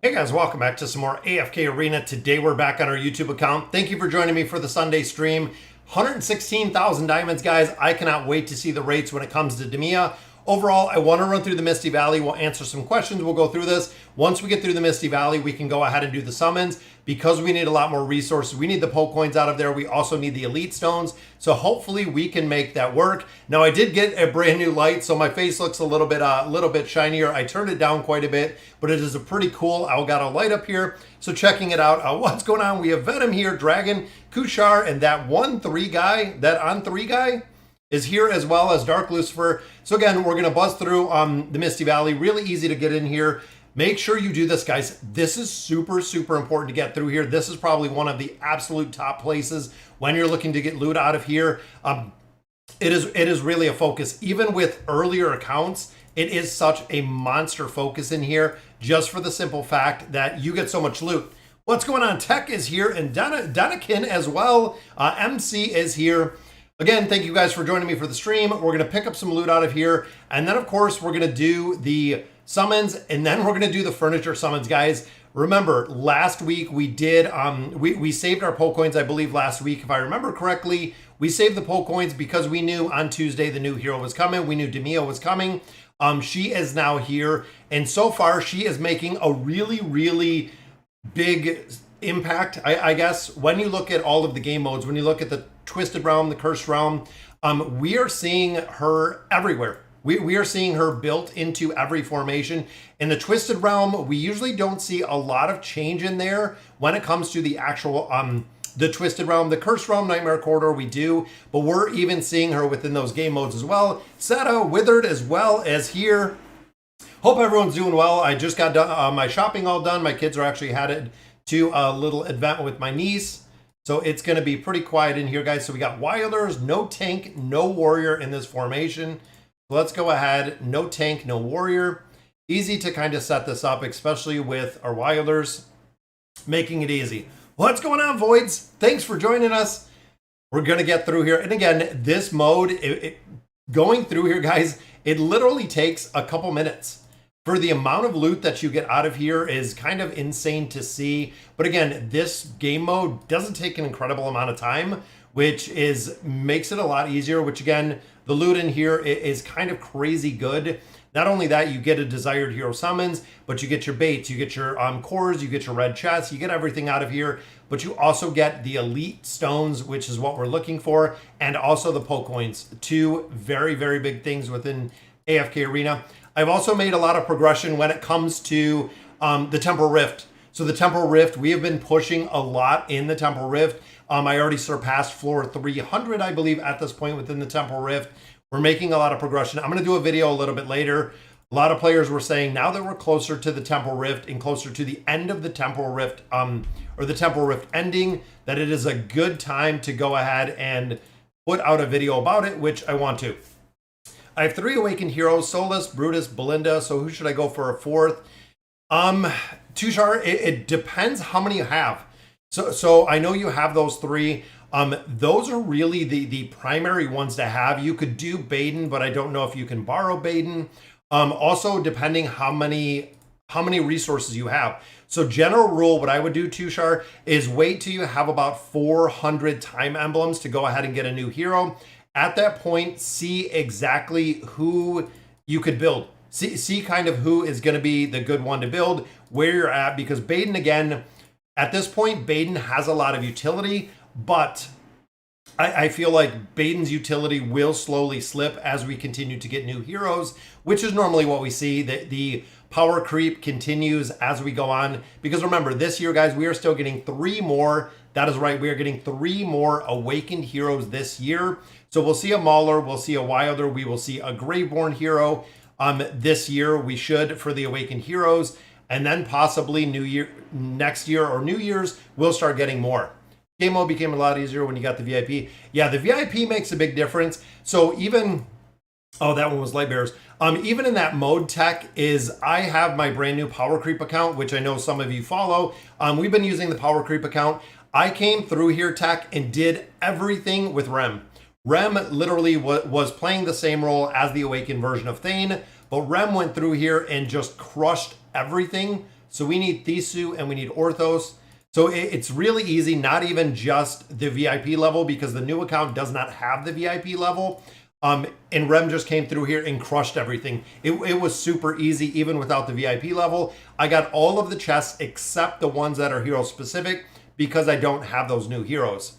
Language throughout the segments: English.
Hey guys, welcome back to some more AFK Arena. Today we're back on our YouTube account. Thank you for joining me for the Sunday stream. 116,000 diamonds, guys. I cannot wait to see the rates when it comes to Demia. Overall, I want to run through the Misty Valley. We'll answer some questions. We'll go through this. Once we get through the Misty Valley, we can go ahead and do the summons. Because we need a lot more resources, we need the Poke Coins out of there. We also need the Elite Stones. So hopefully we can make that work. Now, I did get a brand new light, so my face looks a little bit shinier. I turned it down quite a bit, but it is a pretty cool. I got a light up here. So checking it out. What's going on? We have Venom here, Dragon, Kushar, and that 1-3 guy, that on 3 guy, is here, as well as Dark Lucifer. So again, we're gonna buzz through the Misty Valley. Really easy to get in here. Make sure you do this, guys. This is super, super important to get through here. This is probably one of the absolute top places when you're looking to get loot out of here. It is really a focus. Even with earlier accounts, it is such a monster focus in here, just for the simple fact that you get so much loot. What's going on? Tech is here, and Danakin as well. MC is here. Again, thank you guys for joining me for the stream. We're going to pick up some loot out of here. And then, of course, we're going to do the summons, and then we're going to do the furniture summons, guys. Remember, last week we did, we saved our Poke Coins, I believe, last week. If I remember correctly, we saved the Poke Coins because we knew on Tuesday the new hero was coming. We knew Demia was coming. She is now here. And so far, she is making a really, really big impact, I guess. When you look at all of the game modes, when you look at the Twisted Realm, the Cursed Realm, we are seeing her everywhere. We are seeing her built into every formation. In the Twisted Realm, we usually don't see a lot of change in there when it comes to the actual the Twisted Realm. The Cursed Realm, Nightmare Corridor, we do, but we're even seeing her within those game modes as well. Seta, Withered, as well as here. Hope everyone's doing well. I just got done, my shopping all done. My kids are actually headed to a little event with my niece. So it's going to be pretty quiet in here, guys. So we got Wilders, no tank, no warrior in this formation. So let's go ahead. No tank, no warrior. Easy to kind of set this up, especially with our Wilders, making it easy. What's going on, Voids? Thanks for joining us. We're going to get through here. And again, this mode, going through here, guys, it literally takes a couple minutes. For the amount of loot that you get out of here is kind of insane to see. But again, this game mode doesn't take an incredible amount of time, which makes it a lot easier, which again, the loot in here is kind of crazy good. Not only that, you get a desired hero summons, but you get your baits, you get your cores, you get your red chests, you get everything out of here, but you also get the elite stones, which is what we're looking for, and also the Poke Coins. Two very, very big things within AFK Arena. I've also made a lot of progression when it comes to the Temporal Rift. So the Temporal Rift, we have been pushing a lot in the Temporal Rift. I already surpassed floor 300, I believe, at this point within the Temporal Rift. We're making a lot of progression. I'm going to do a video a little bit later. A lot of players were saying now that we're closer to the Temporal Rift and closer to the end of the Temporal Rift, or the Temporal Rift ending, that it is a good time to go ahead and put out a video about it, which I want to. I have 3 awakened heroes: Solus, Brutus, Belinda. So who should I go for a 4th? Tushar, it depends how many you have. So I know you have those 3. Those are really the primary ones to have. You could do Baden, but I don't know if you can borrow Baden. Also, depending how many resources you have. So general rule, what I would do, Tushar, is wait till you have about 400 time emblems to go ahead and get a new hero. At that point, see exactly who you could build. See kind of who is going to be the good one to build, where you're at, because Baden, again, at this point, Baden has a lot of utility, but I feel like Baden's utility will slowly slip as we continue to get new heroes, which is normally what we see. The power creep continues as we go on, because remember, this year, guys, we are still getting 3 more. That is right. We are getting 3 more awakened heroes this year. So we'll see a Mauler, we'll see a Wilder, we will see a Graveborn hero this year. We should for the awakened heroes, and then possibly next year or New Year's, we'll start getting more. Game mode became a lot easier when you got the VIP. Yeah, the VIP makes a big difference. So even, oh, that one was Lightbearers. Even in that mode, Tech, is I have my brand new Power Creep account, which I know some of you follow. We've been using the Power Creep account. I came through here, Tech, and did everything with Rem. Rem literally was playing the same role as the Awakened version of Thane, but Rem went through here and just crushed everything. So we need Thisu and we need Orthos. So it's really easy, not even just the VIP level, because the new account does not have the VIP level. And Rem just came through here and crushed everything. It was super easy, even without the VIP level. I got all of the chests except the ones that are hero specific, because I don't have those new heroes.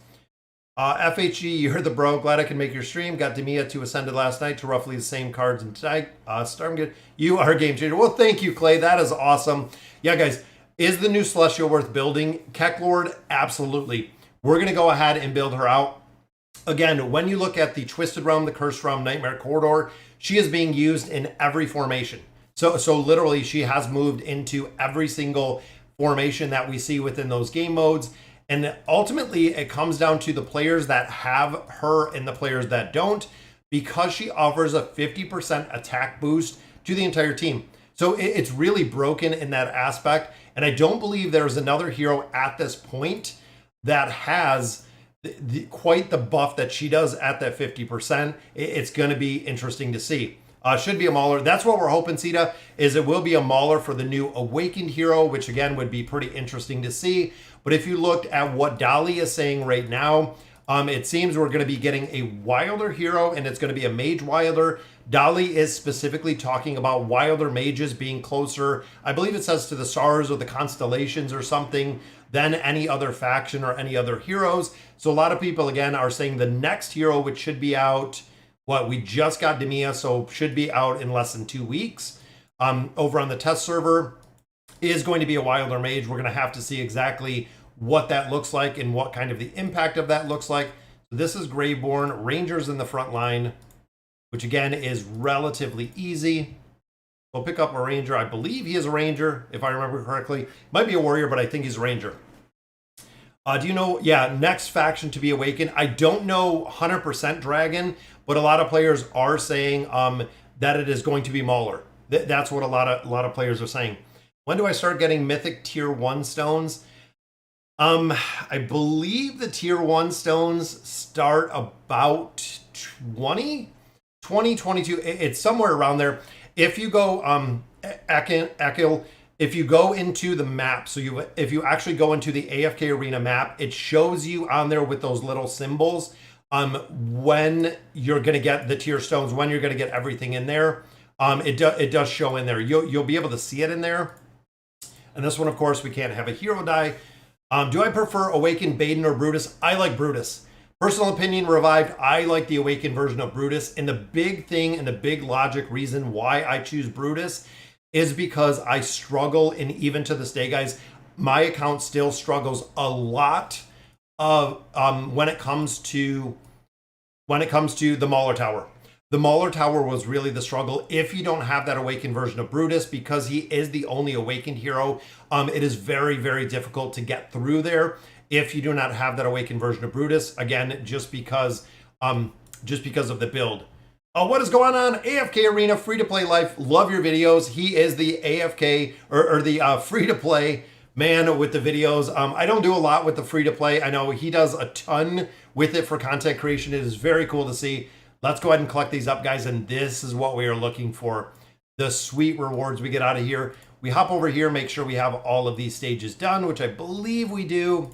FHG, you're the bro. Glad I can make your stream. Got Demia to Ascended last night to roughly the same cards and tonight. Stormgate, you are a game changer. Well, thank you, Clay. That is awesome. Yeah, guys. Is the new Celestial worth building? Kecklord, absolutely. We're going to go ahead and build her out. Again, when you look at the Twisted Realm, the Cursed Realm, Nightmare Corridor, she is being used in every formation. So literally, she has moved into every single formation that we see within those game modes. And ultimately, it comes down to the players that have her and the players that don't, because she offers a 50% attack boost to the entire team. So it's really broken in that aspect. And I don't believe there's another hero at this point that has quite the buff that she does at that 50%. It's going to be interesting to see. Should be a Mauler. That's what we're hoping, Sita, is it will be a Mauler for the new Awakened hero, which again would be pretty interesting to see. But if you looked at what Dolly is saying right now, it seems we're going to be getting a Wilder hero, and it's going to be a Mage Wilder. Dolly is specifically talking about Wilder mages being closer, I believe it says, to the stars or the constellations or something, than any other faction or any other heroes. So a lot of people, again, are saying the next hero, which should be out, we just got Demia, so should be out in less than 2 weeks, over on the test server, is going to be a Wilder mage. We're going to have to see exactly what that looks like and what kind of the impact of that looks like. So this is Graveborn, Rangers in the front line, which again is relatively easy. We'll pick up a Ranger. I believe he is a Ranger, if I remember correctly. Might be a Warrior, but I think he's a Ranger. Do you know, yeah, next faction to be awakened? I don't know 100% Dragon, but a lot of players are saying that it is going to be Mauler. That's what a lot of players are saying. When do I start getting Mythic Tier 1 stones? I believe the Tier 1 stones start about 2022. It's somewhere around there. If you go, Akil, if you go into the map, so if you actually go into the AFK Arena map, it shows you on there with those little symbols when you're going to get the tier stones, when you're going to get everything in there. It does show in there. You'll be able to see it in there. And this one, of course, we can't have a hero die. Do I prefer Awakened Baden or Brutus? I like Brutus. Personal opinion, Revived, I like the Awakened version of Brutus. And the big thing and the big logic reason why I choose Brutus is because I struggle, and even to this day, guys, my account still struggles a lot of when it comes to the Mauler Tower. The Mauler Tower was really the struggle. If you don't have that Awakened version of Brutus, because he is the only Awakened hero, it is very, very difficult to get through there if you do not have that Awakened version of Brutus. Again, just because of the build. What is going on? AFK Arena, free-to-play life. Love your videos. He is the AFK, or the free-to-play man with the videos. I don't do a lot with the free-to-play. I know he does a ton with it for content creation. It is very cool to see. Let's go ahead and collect these up, guys, and this is what we are looking for. The sweet rewards we get out of here. We hop over here, make sure we have all of these stages done, which I believe we do.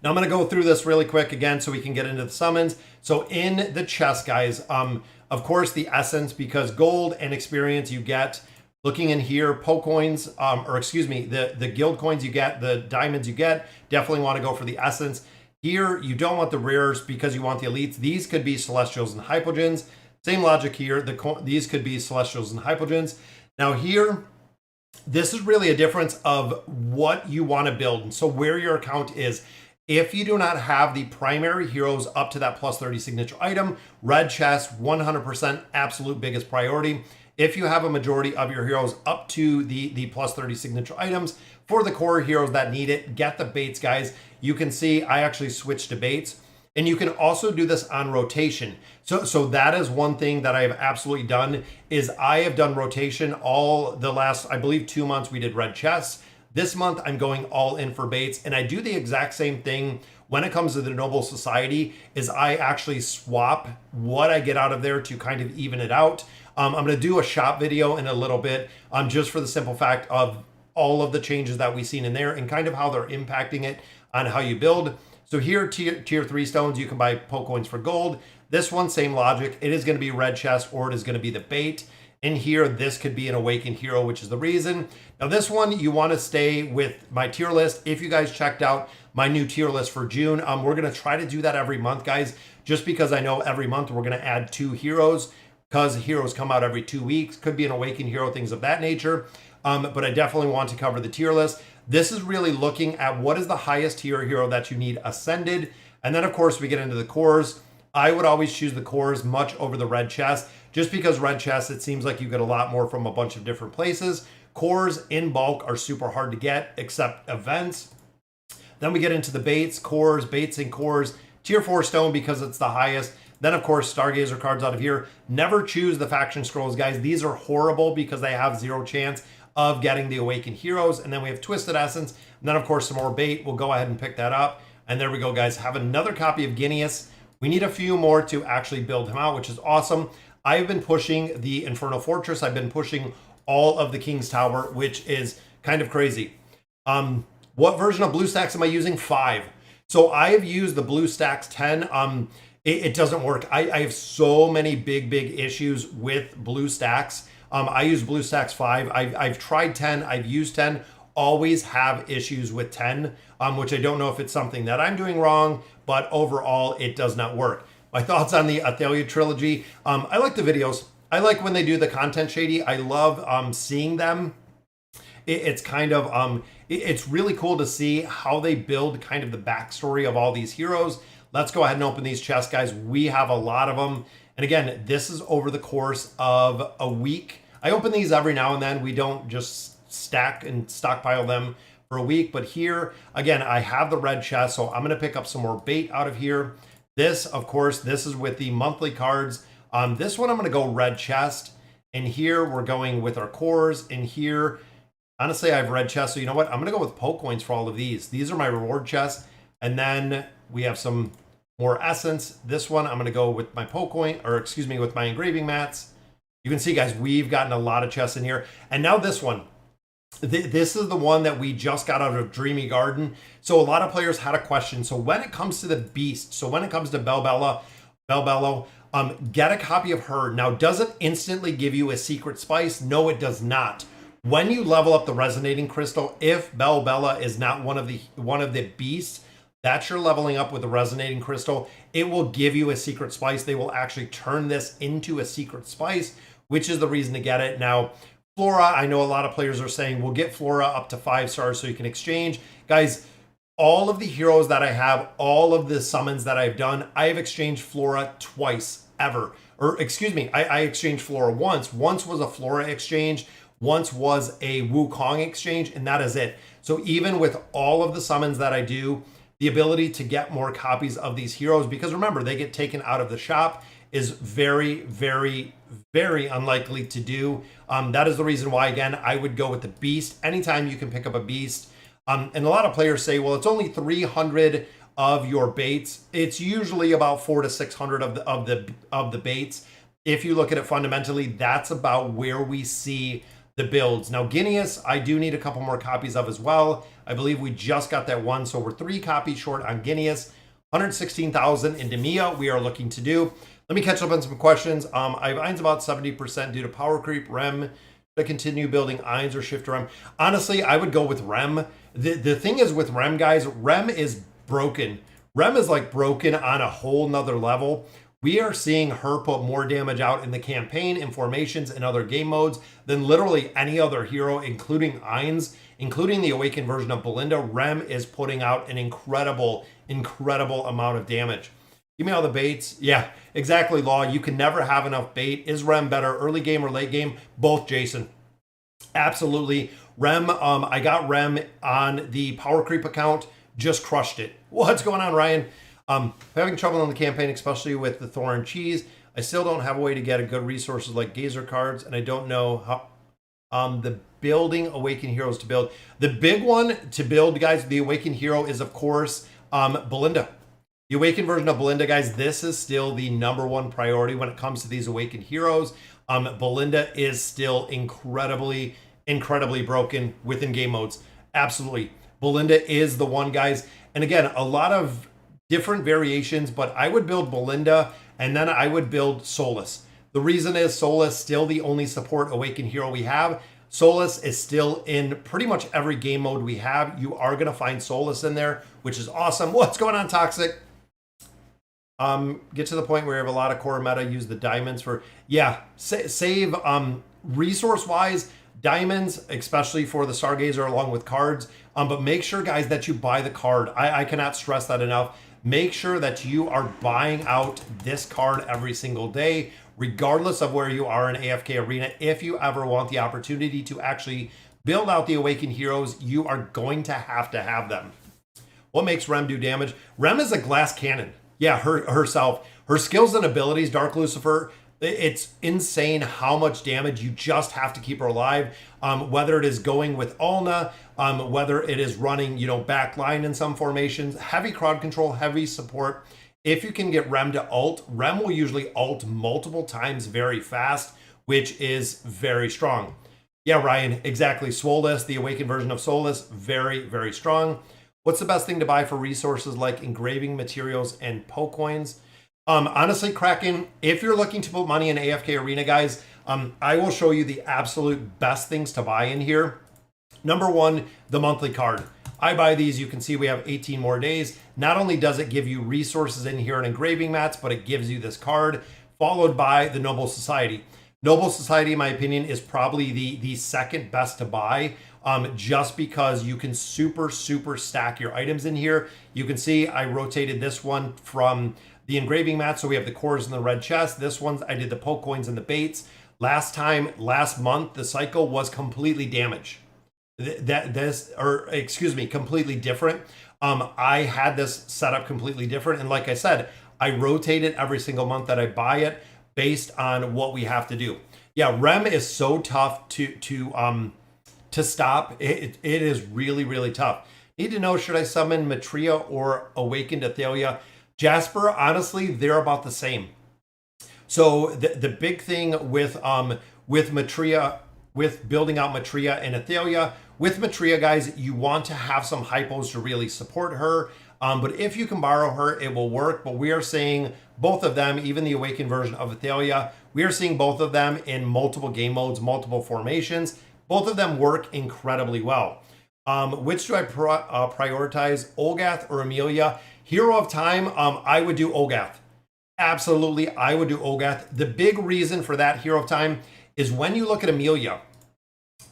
Now I'm going to go through this really quick again so we can get into the summons. So in the chest, guys, of course, the essence, because gold and experience you get. Looking in here, coins, the guild coins you get, the diamonds you get, definitely want to go for the essence. Here, you don't want the rares because you want the elites. These could be Celestials and Hypogens. Same logic here. These could be Celestials and Hypogens. Now here, this is really a difference of what you want to build. And so where your account is. If you do not have the primary heroes up to that plus 30 signature item, red chest, 100% absolute biggest priority. If you have a majority of your heroes up to the plus 30 signature items, for the core heroes that need it, get the baits, guys. You can see I actually switched to baits. And you can also do this on rotation. So that is one thing that I have absolutely done, is I have done rotation all the last, I believe, 2 months we did red chests. This month I'm going all in for baits, and I do the exact same thing when it comes to the Noble Society, is I actually swap what I get out of there to kind of even it out. I'm going to do a shop video in a little bit, just for the simple fact of all of the changes that we've seen in there and kind of how they're impacting it on how you build. So here, tier 3 stones, you can buy poke coins for gold. This one, same logic. It is going to be red chest or it is going to be the bait. In here, this could be an awakened hero, which is the reason. Now this one, you want to stay with my tier list. If you guys checked out my new tier list for June, we're going to try to do that every month, guys, just because I know every month we're going to add 2 heroes because heroes come out every 2 weeks. Could be an awakened hero, things of that nature. But I definitely want to cover the tier list. This is really looking at what is the highest tier hero that you need ascended. And then of course we get into the cores. I would always choose the cores much over the red chest, just because red chest, it seems like you get a lot more from a bunch of different places. Cores in bulk are super hard to get, except events. Then we get into the baits, cores, baits and cores, tier 4 stone because it's the highest. Then of course, Stargazer cards out of here. Never choose the faction scrolls, guys. These are horrible because they have 0 chance of getting the awakened heroes. And then we have Twisted Essence. And then of course, some more bait. We'll go ahead and pick that up. And there we go, guys. Have another copy of Guineas. We need a few more to actually build him out, which is awesome. I've been pushing the Infernal Fortress. I've been pushing all of the King's Tower, which is kind of crazy. What version of BlueStacks am I using? 5. So I've used the BlueStacks 10. It doesn't work. I have so many big issues with BlueStacks. I use BlueStacks 5. I've tried 10. I've used 10. Always have issues with 10, which I don't know if it's something that I'm doing wrong, but overall it does not work. My thoughts on the Athalia trilogy. I like the videos. I like when they do the content shady. I love seeing them. It's kind of, it's really cool to see how they build kind of the backstory of all these heroes. Let's go ahead and open these chests, guys. We have a lot of them. And again, this is over the course of a week. I open these every now and then. We don't just stack and stockpile them for a week. But here, again, I have the red chest, so I'm going to pick up some more bait out of here. This, of course, this is with the monthly cards. This one, I'm going to go red chest. And here, we're going with our cores. And here, honestly, I have red chest. So you know what? I'm going to go with poke coins for all of these. These are my reward chests. And then we have some more essence. This one, I'm going to go with my poke coin, or excuse me, with my engraving mats. You can see, guys, we've gotten a lot of chests in here. And now this one. This is the one that we just got out of Dreamy Garden. So a lot of players had a question. So when it comes to the beast, so when it comes to Bell Bello, get a copy of her. Now, does it instantly give you a secret spice? No, it does not. When you level up the resonating crystal, if Bella is not one of the beasts that you're leveling up with the resonating crystal, it will give you a secret spice. They will actually turn this into a secret spice, which is the reason to get it. Now, Flora, I know a lot of players are saying, we'll get Flora up to 5 stars so you can exchange. Guys, all of the heroes that I have, all of the summons that I've done, I have exchanged Flora twice ever. Or excuse me, I exchanged Flora once. Once was a Flora exchange. Once was a Wukong exchange, and that is it. So even with all of the summons that I do, the ability to get more copies of these heroes, because remember, they get taken out of the shop, is very unlikely to do. That is the reason why, again, I would go with the beast. Anytime you can pick up a beast. And a lot of players say, well, it's only 300 of your baits. It's usually about 400 to 600 of the baits. If you look at it fundamentally, that's about where we see the builds. Now, Guineas, I do need a couple more copies of as well. I believe we just got that one, so we're 3 copies short on Guineas. 116,000 in Demia we are looking to do. Let me catch up on some questions. I have Eins about 70% due to power creep. Rem, should I continue building Eins or shift to Rem? Honestly, I would go with Rem. The thing is with Rem, guys, Rem is broken. Rem is like broken on a whole nother level. We are seeing her put more damage out in the campaign, in formations, and other game modes than literally any other hero, including Eins, including the awakened version of Belinda. Rem is putting out an incredible amount of damage. Give me all the baits. Yeah, exactly, Law. You can never have enough bait. Is Rem better, early game or late game? Both, Jason. Absolutely. Rem, I got Rem on the Power Creep account. Just crushed it. What's going on, Ryan? Having trouble in the campaign, especially with the Thorn Cheese. I still don't have a way to get a good resources like Gazer cards, and I don't know how the building Awakened Heroes to build. The big one to build, guys, the Awakened Hero is, of course, Belinda. The Awakened version of Belinda, guys, this is still the #1 priority when it comes to these Awakened Heroes. Belinda is still incredibly incredibly broken within game modes. Absolutely. Belinda is the one, guys. And again, a lot of different variations, but I would build Belinda and then I would build Solus. The reason is Solus still the only support Awakened hero we have. Solus is still in pretty much every game mode we have. You are going to find Solus in there, which is awesome. What's going on, Toxic? Get to the point where you have a lot of core meta, use the diamonds for, yeah, save, resource-wise, diamonds, especially for the Stargazer along with cards. But make sure, guys, that you buy the card. I cannot stress that enough. Make sure that you are buying out this card every single day, regardless of where you are in AFK Arena. If you ever want the opportunity to actually build out the Awakened heroes, you are going to have them. What makes Rem do damage? Rem is a glass cannon. Yeah, herself. Her skills and abilities, Dark Lucifer, it's insane how much damage. You just have to keep her alive. Whether it is going with Ulna, whether it is running, back line in some formations, heavy crowd control, heavy support. If you can get Rem to ult, Rem will usually ult multiple times very fast, which is very strong. Yeah, Ryan, exactly. Solus, the Awakened version of Solus, very, very strong. What's the best thing to buy for resources like engraving materials and Poe coins? Honestly, Kraken, if you're looking to put money in AFK Arena, guys, I will show you the absolute best things to buy in here. Number one, the monthly card. I buy these. You can see we have 18 more days. Not only does it give you resources in here and engraving mats, but it gives you this card, followed by the Noble Society. Noble Society, in my opinion, is probably the second best to buy, just because you can super stack your items in here. You can see I rotated this one from the engraving mat, so we have the cores in the red chest. This one, I did the Poke coins and the baits. Last month, the cycle was completely damaged. Completely different. I had this set up completely different, and like I said, I rotate it every single month that I buy it based on what we have to do. Yeah, Rem is so tough to stop. It is really tough. Need to know, should I summon Matria or Awakened Athalia? Jasper, honestly, they're about the same. So the big thing with Matria, with building out Matria and Athalia, with Matria, guys, you want to have some hypos to really support her. But if you can borrow her, it will work. But we are seeing both of them, even the Awakened version of Athalia, we are seeing both of them in multiple game modes, multiple formations. Both of them work incredibly well. Which do I prioritize, Olgath or Amelia? Hero of Time, I would do Olgath. Absolutely, I would do Olgath. The big reason for that Hero of Time is when you look at Amelia,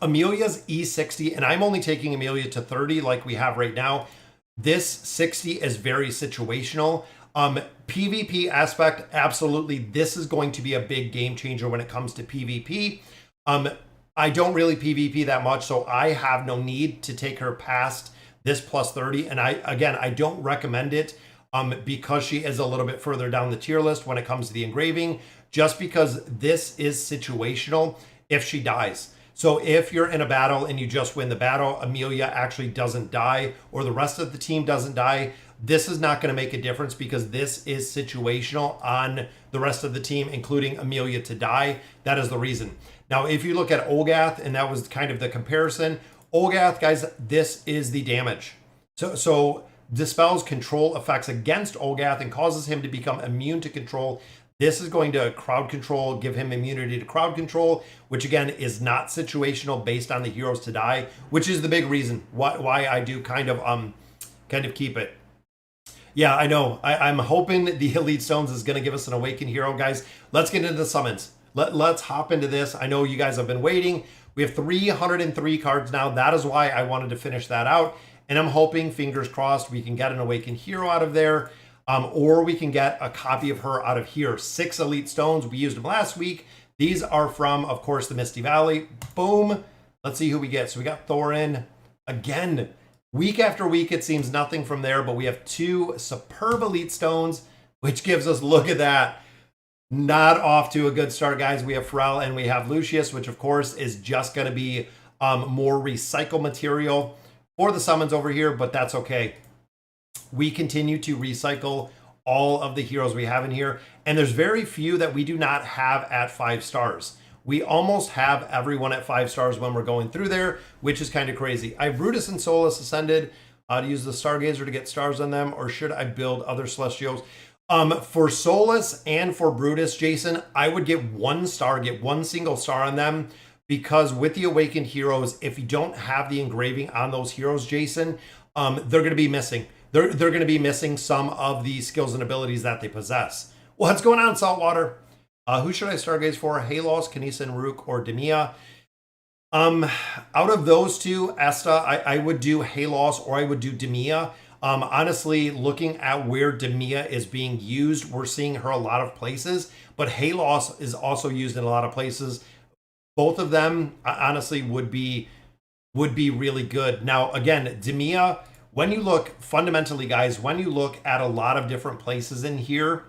Amelia's E60, and I'm only taking Amelia to 30 like we have right now. This 60 is very situational. PvP aspect, absolutely, this is going to be a big game changer when it comes to PvP. I don't really PvP that much, so I have no need to take her past this plus 30. And I don't recommend it because she is a little bit further down the tier list when it comes to the engraving, just because this is situational if she dies. So if you're in a battle and you just win the battle, Amelia actually doesn't die, or the rest of the team doesn't die, this is not going to make a difference because this is situational on the rest of the team, including Amelia to die. That is the reason. Now, if you look at Olgath, and that was kind of the comparison, Olgath, guys, this is the damage. So dispels control effects against Olgath and causes him to become immune to control. This is going to crowd control, give him immunity to crowd control, which again is not situational based on the heroes to die, which is the big reason why I do kind of keep it. Yeah, I know. I'm hoping the Elite Stones is going to give us an Awakened hero, guys. Let's get into the summons. Let's hop into this. I know you guys have been waiting. We have 303 cards now. That is why I wanted to finish that out. And I'm hoping, fingers crossed, we can get an Awakened hero out of there. Or we can get a copy of her out of here. 6 Elite Stones. We used them last week. These are from, of course, the Misty Valley. Boom. Let's see who we get. So we got Thorin. Again, week after week, it seems nothing from there. But we have 2 superb Elite Stones, which gives us, look at that. Not off to a good start, guys. We have Pharrell and we have Lucius, which, of course, is just going to be more recycle material for the summons over here. But that's okay. We continue to recycle all of the heroes we have in here. And there's very few that we do not have at 5 stars. We almost have everyone at 5 stars when we're going through there, which is kind of crazy. I have Brutus and Solus Ascended to use the Stargazer to get stars on them, or should I build other Celestials? For Solus and for Brutus, Jason, I would get 1 star, get 1 single star on them, because with the Awakened Heroes, if you don't have the engraving on those heroes, Jason, they're going to be missing. They're going to be missing some of the skills and abilities that they possess. What's going on, Saltwater? Who should I stargaze for? Halos, Kanisa, Rook, or Demia? Out of those two, Esta, I would do Halos or I would do Demia. Honestly, looking at where Demia is being used, we're seeing her a lot of places, but Halos is also used in a lot of places. Both of them, honestly, would be really good. Now, again, Demia, when you look, fundamentally, guys, when you look at a lot of different places in here,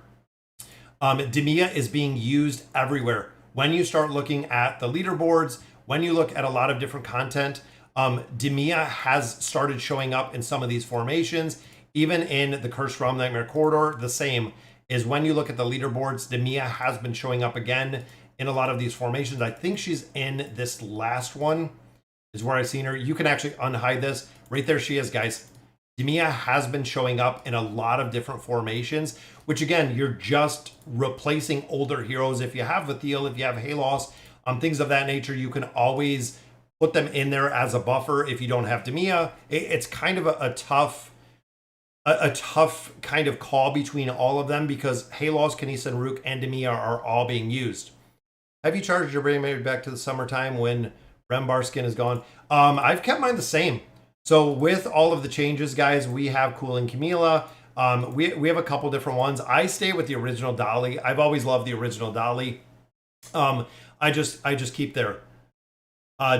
Demia is being used everywhere. When you start looking at the leaderboards, when you look at a lot of different content, Demia has started showing up in some of these formations. Even in the Cursed Realm Nightmare Corridor, the same is when you look at the leaderboards, Demia has been showing up again in a lot of these formations. I think she's in this last one is where I've seen her. You can actually unhide this. Right there she is, guys. Demia has been showing up in a lot of different formations, which again, you're just replacing older heroes. If you have Vathiel, if you have Halos, things of that nature, you can always put them in there as a buffer. If you don't have Demia, it's kind of a tough kind of call between all of them, because Halos, Kanisa, Rook, and Demia are all being used. Have you charged your brain maybe back to the summertime when Rembar skin is gone? I've kept mine the same. So with all of the changes, guys, we have Cooling Camila. We have a couple different ones. I stay with the original Dolly. I've always loved the original Dolly. I just keep there.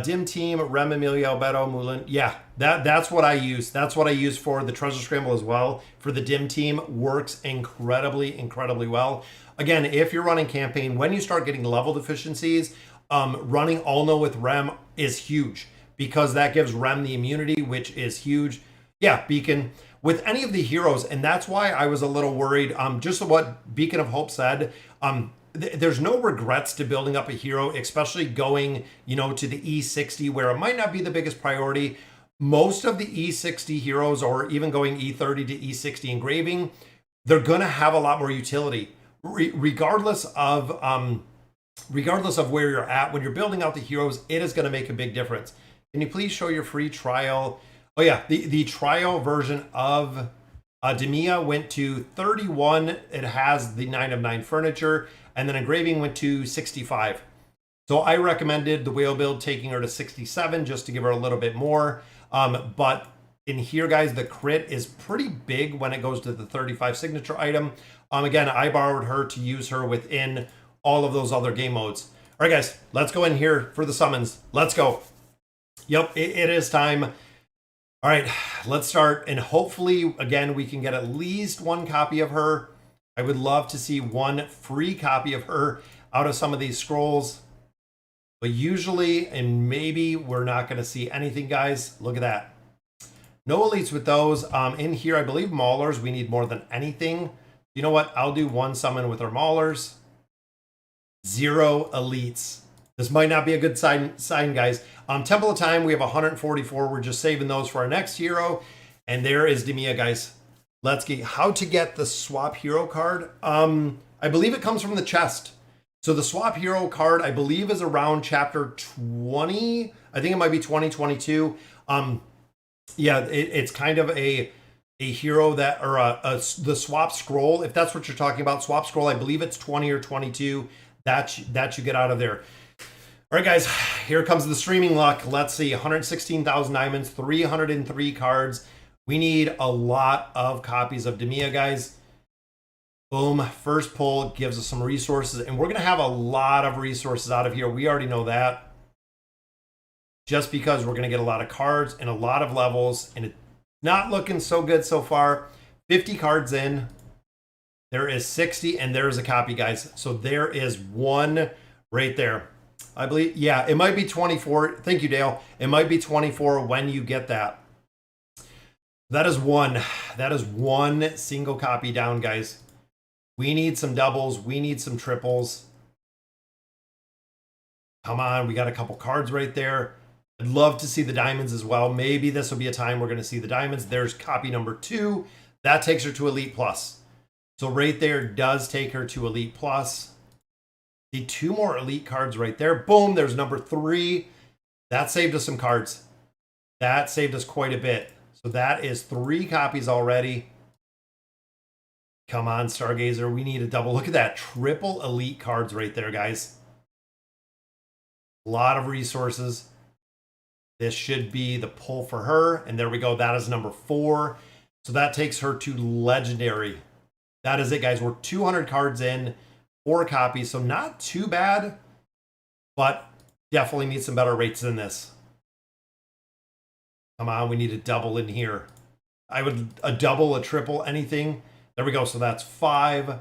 Dim Team, Rem, Amelia, Albedo, Mulan. Yeah, that's what I use. That's what I use for the Treasure Scramble as well. For the Dim Team, works incredibly well. Again, if you're running campaign, when you start getting level deficiencies, running All Know with Rem is huge, because that gives Rem the immunity, which is huge. Yeah, Beacon. With any of the heroes, and that's why I was a little worried, just what Beacon of Hope said, there's no regrets to building up a hero, especially going, to the E60, where it might not be the biggest priority. Most of the E60 heroes, or even going E30 to E60 engraving, they're going to have a lot more utility, regardless of where you're at. When you're building out the heroes, it is going to make a big difference. Can you please show your free trial? Oh yeah, the trial version of Demia went to 31. It has the 9 of 9 furniture, and then engraving went to 65. So I recommended the whale build, taking her to 67 just to give her a little bit more. But in here, guys, the crit is pretty big when it goes to the 35 signature item. Again, I borrowed her to use her within all of those other game modes. All right, guys, let's go in here for the summons. Let's go. Yep, it is time. All right, let's start. And hopefully, again, we can get at least 1 copy of her. I would love to see 1 free copy of her out of some of these scrolls. But usually, and maybe we're not going to see anything, guys. Look at that. No elites with those. In here, I believe Maulers, we need more than anything. You know what? I'll do 1 summon with our Maulers. 0 elites. This might not be a good sign, guys. Temple of Time, we have 144. We're just saving those for our next hero. And there is Demia, guys. Let's get how to get the swap hero card. I believe it comes from the chest. So the swap hero card, I believe, is around chapter 20. I think it might be 2022. Yeah, it's kind of a hero that, or the swap scroll. If that's what you're talking about, swap scroll, I believe it's 20 or 22 that you get out of there. All right, guys, here comes the streaming luck. Let's see, 116,000 diamonds, 303 cards. We need a lot of copies of Demia, guys. Boom, first pull gives us some resources, and we're going to have a lot of resources out of here. We already know that. Just because we're going to get a lot of cards and a lot of levels, and it's not looking so good so far. 50 cards in. There is 60, and there is a copy, guys. So there is 1 right there. I believe, yeah, it might be 24. Thank you, Dale. It might be 24 when you get that. That is 1. That is 1 single copy down, guys. We need some doubles. We need some triples. Come on, we got a couple cards right there. I'd love to see the diamonds as well. Maybe this will be a time we're going to see the diamonds. There's copy number 2. That takes her to Elite Plus. So right there does take her to Elite Plus. See, 2 more Elite cards right there. Boom, there's number 3. That saved us some cards. That saved us quite a bit. So that is 3 copies already. Come on, Stargazer. We need a double. Look at that. Triple Elite cards right there, guys. A lot of resources. This should be the pull for her. And there we go. That is number 4. So that takes her to Legendary. That is it, guys. We're 200 cards in, 4 copies. So not too bad, but definitely need some better rates than this. Come on, we need a double in here. I would a double, a triple, anything. There we go. So that's 5.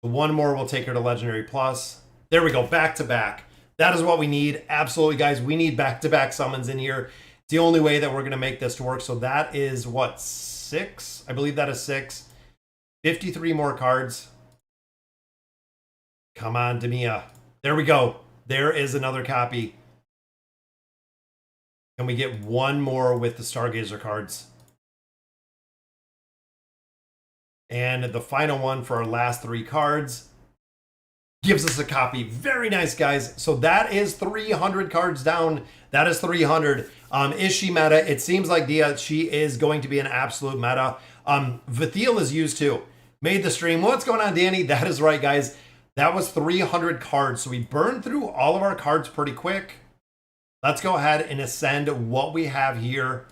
1 more will take her to Legendary Plus. There we go. Back to back. That is what we need. Absolutely, guys. We need back-to-back summons in here. It's the only way that we're going to make this to work. So that is, what, 6? I believe that is 6. 53 more cards. Come on, Demia. There we go. There is another copy. Can we get 1 more with the Stargazer cards? And the final one for our last 3 cards gives us a copy. Very nice, guys. So that is 300 cards down. That is 300. Is she meta? It seems like she is going to be an absolute meta. Vathiel is used too. Made the stream. What's going on, Danny? That is right, guys. That was 300 cards. So we burned through all of our cards pretty quick. Let's go ahead and ascend what we have here.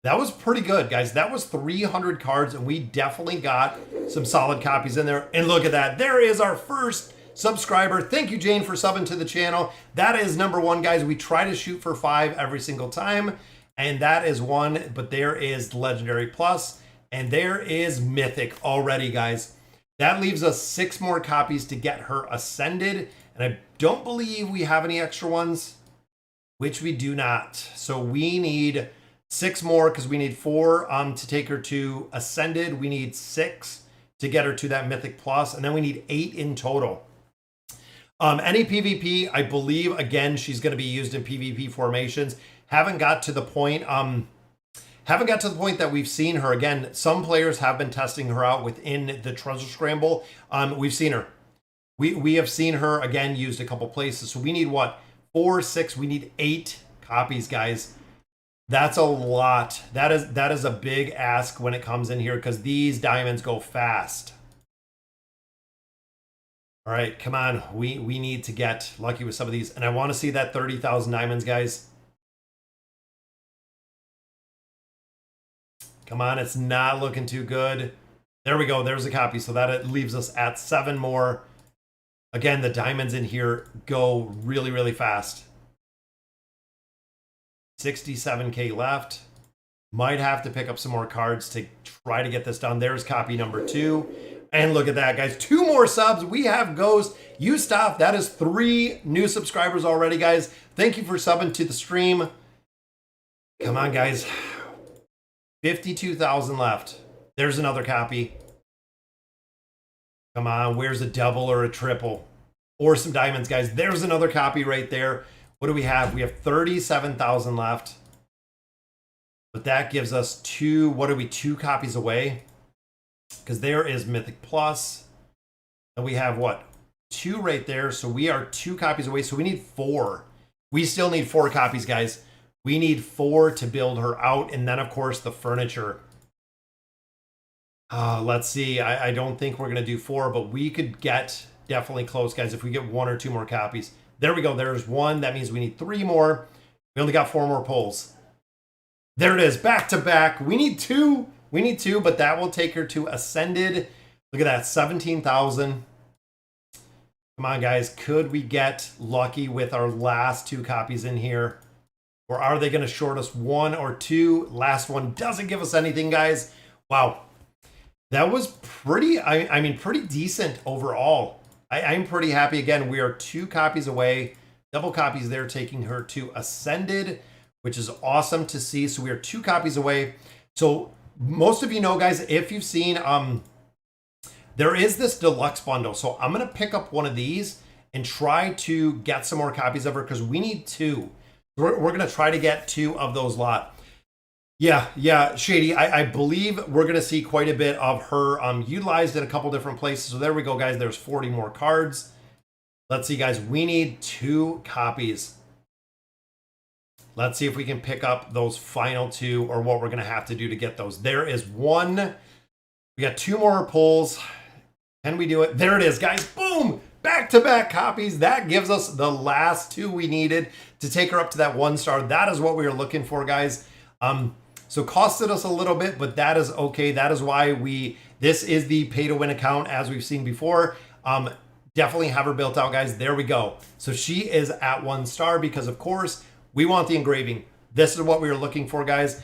That was pretty good, guys. That was 300 cards, and we definitely got some solid copies in there. And look at that. There is our first subscriber. Thank you, Jane, for subbing to the channel. That is number 1, guys. We try to shoot for 5 every single time, and that is 1. But there is Legendary Plus, and there is Mythic already, guys. That leaves us 6 more copies to get her ascended, and I don't believe we have any extra ones, which we do not. So we need 6 more because we need 4 to take her to ascended. We need 6 to get her to that Mythic Plus, and then we need 8 in total. Any PvP, I believe, again, she's going to be used in PvP formations. Haven't got to the point that we've seen her. Again, some players have been testing her out within the Treasure Scramble. We've seen her. We have seen her, again, used a couple places. So we need, what, 4, 6? We need 8 copies, guys. That's a lot. That is a big ask when it comes in here because these diamonds go fast. All right, come on. We need to get lucky with some of these. And I want to see that 30,000 diamonds, guys. Come on, it's not looking too good. There we go. There's a copy. So that leaves us at 7 more. Again, the diamonds in here go really, really fast. 67K left. Might have to pick up some more cards to try to get this done. There's copy number 2. And look at that, guys. 2 more subs. We have Ghost. You stop. That is 3 new subscribers already, guys. Thank you for subbing to the stream. Come on, guys. 52,000 left. There's another copy. Come on. Where's a double or a triple? Or some diamonds, guys. There's another copy right there. What do we have? We have 37,000 left. But that gives us 2, what are we, 2 copies away? Because there is Mythic Plus. And we have, what, 2 right there. So we are 2 copies away. So we need 4. We still need 4 copies, guys. We need 4 to build her out. And then, of course, the furniture. Let's see. I don't think we're going to do 4, but we could get definitely close, guys, if we get 1 or 2 more copies. There we go. There's 1. That means we need 3 more. We only got 4 more pulls. There it is. Back to back. We need 2. We need 2, but that will take her to Ascended. Look at that. 17,000. Come on, guys. Could we get lucky with our last 2 copies in here? Or are they going to short us 1 or 2? Last one doesn't give us anything, guys. Wow. That was pretty, I mean, pretty decent overall. I'm pretty happy. Again, we are 2 copies away. Double copies there, taking her to Ascended, which is awesome to see. So we are 2 copies away. So most of you know, guys, if you've seen, there is this deluxe bundle. So I'm going to pick up one of these and try to get some more copies of her because we need 2. We're going to try to get 2 of those lot. Yeah, Shady, I believe we're going to see quite a bit of her utilized in a couple different places. So there we go, guys. There's 40 more cards. Let's see, guys. We need 2 copies. Let's see if we can pick up those final 2 or what we're going to have to do to get those. There is 1. We got 2 more pulls. Can we do it? There it is, guys. Boom! Back-to-back copies. That gives us the last 2 we needed to take her up to that 1 star. That is what we were looking for, guys. So costed us a little bit, but that is okay. That is why this is the pay to win account as we've seen before. Definitely have her built out, guys. There we go. So she is at 1 star because of course we want the engraving. This is what we were looking for, guys.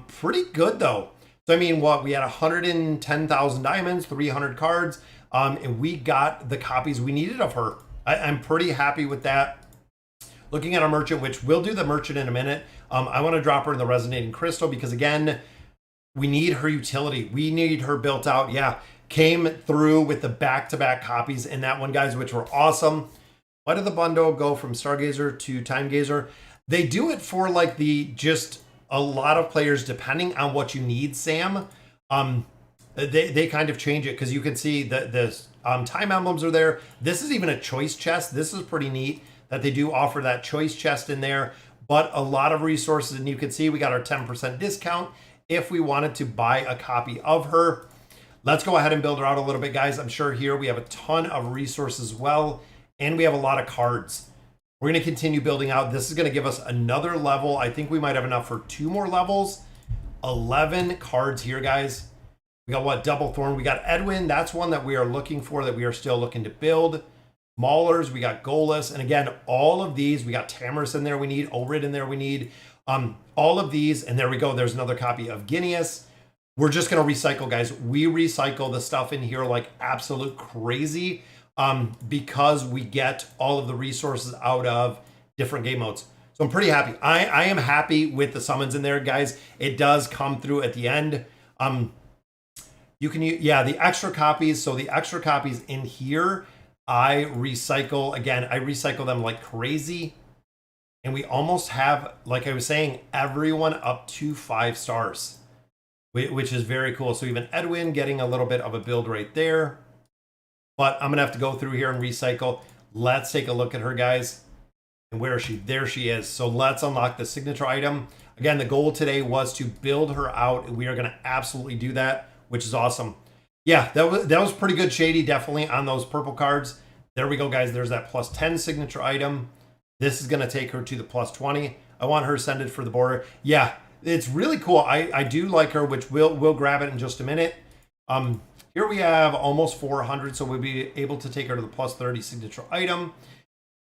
Pretty good though. So I mean, what we had 110,000 diamonds, 300 cards, and we got the copies we needed of her. I'm pretty happy with that. Looking at our merchant, which we'll do the merchant in a minute. I want to drop her in the resonating crystal because again, we need her utility. We need her built out. Yeah, came through with the back-to-back copies in that one, guys, which were awesome. Why did the bundle go from Stargazer to Time Gazer? They do it for like just a lot of players depending on what you need, Sam. They kind of change it because you can see the time emblems are there. This is even a choice chest. This is pretty neat that they do offer that choice chest in there, but a lot of resources. And you can see we got our 10% discount if we wanted to buy a copy of her. Let's go ahead and build her out a little bit, guys. I'm sure here we have a ton of resources as well, and we have a lot of cards. We're going to continue building out. This is going to give us another level. I think we might have enough for 2 more levels. 11 cards here, guys. We got what? Double Thorn. We got Edwin. That's one that we are looking for, that we are still looking to build. Maulers, we got Golas, and again, all of these, we got Tamris in there we need, Orid in there we need, all of these, and there we go, there's another copy of Guineas. We're just going to recycle, guys. We recycle the stuff in here like absolute crazy because we get all of the resources out of different game modes. So I'm pretty happy. I am happy with the summons in there, guys. It does come through at the end. You can use, yeah, the extra copies. So the extra copies in here, I recycle, again, I recycle them like crazy. And we almost have, like I was saying, everyone up to 5 stars, which is very cool. So even Edwin getting a little bit of a build right there. But I'm going to have to go through here and recycle. Let's take a look at her, guys. And where is she? There she is. So let's unlock the signature item. Again, the goal today was to build her out. We are going to absolutely do that, which is awesome. Yeah, that was pretty good, Shady, definitely on those purple cards. There we go, guys. There's that plus 10 signature item. This is going to take her to the plus 20. I want her ascended for the border. Yeah, it's really cool. I do like her, which we'll grab it in just a minute. Here we have almost 400, so we'll be able to take her to the plus 30 signature item.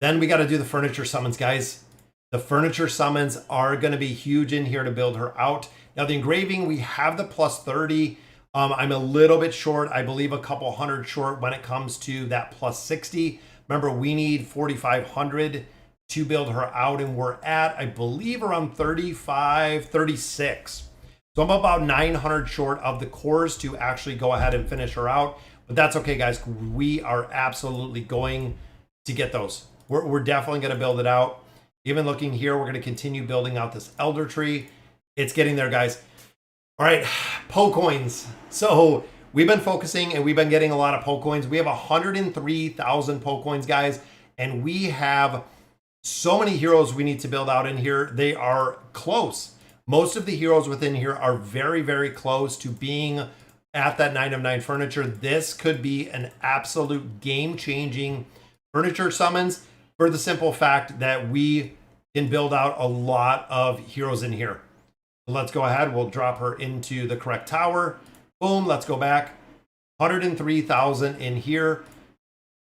Then we got to do the furniture summons, guys. The furniture summons are going to be huge in here to build her out. Now, the engraving, we have the plus 30. I'm a little bit short. I believe a couple hundred short when it comes to that plus 60. Remember, we need 4,500 to build her out, and we're at, I believe, around 35, 36. So I'm about 900 short of the cores to actually go ahead and finish her out. But that's okay, guys. We are absolutely going to get those. We're definitely going to build it out. Even looking here, we're going to continue building out this elder tree. It's getting there, guys. All right, Poe coins. So we've been focusing and we've been getting a lot of Poe coins. We have 103,000 Poe coins, guys. And we have so many heroes we need to build out in here. They are close. Most of the heroes within here are very, very close to being at that 9 of 9 furniture. This could be an absolute game-changing furniture summons for the simple fact that we can build out a lot of heroes in here. Let's go ahead. We'll drop her into the correct tower. Boom. Let's go back. 103,000 in here.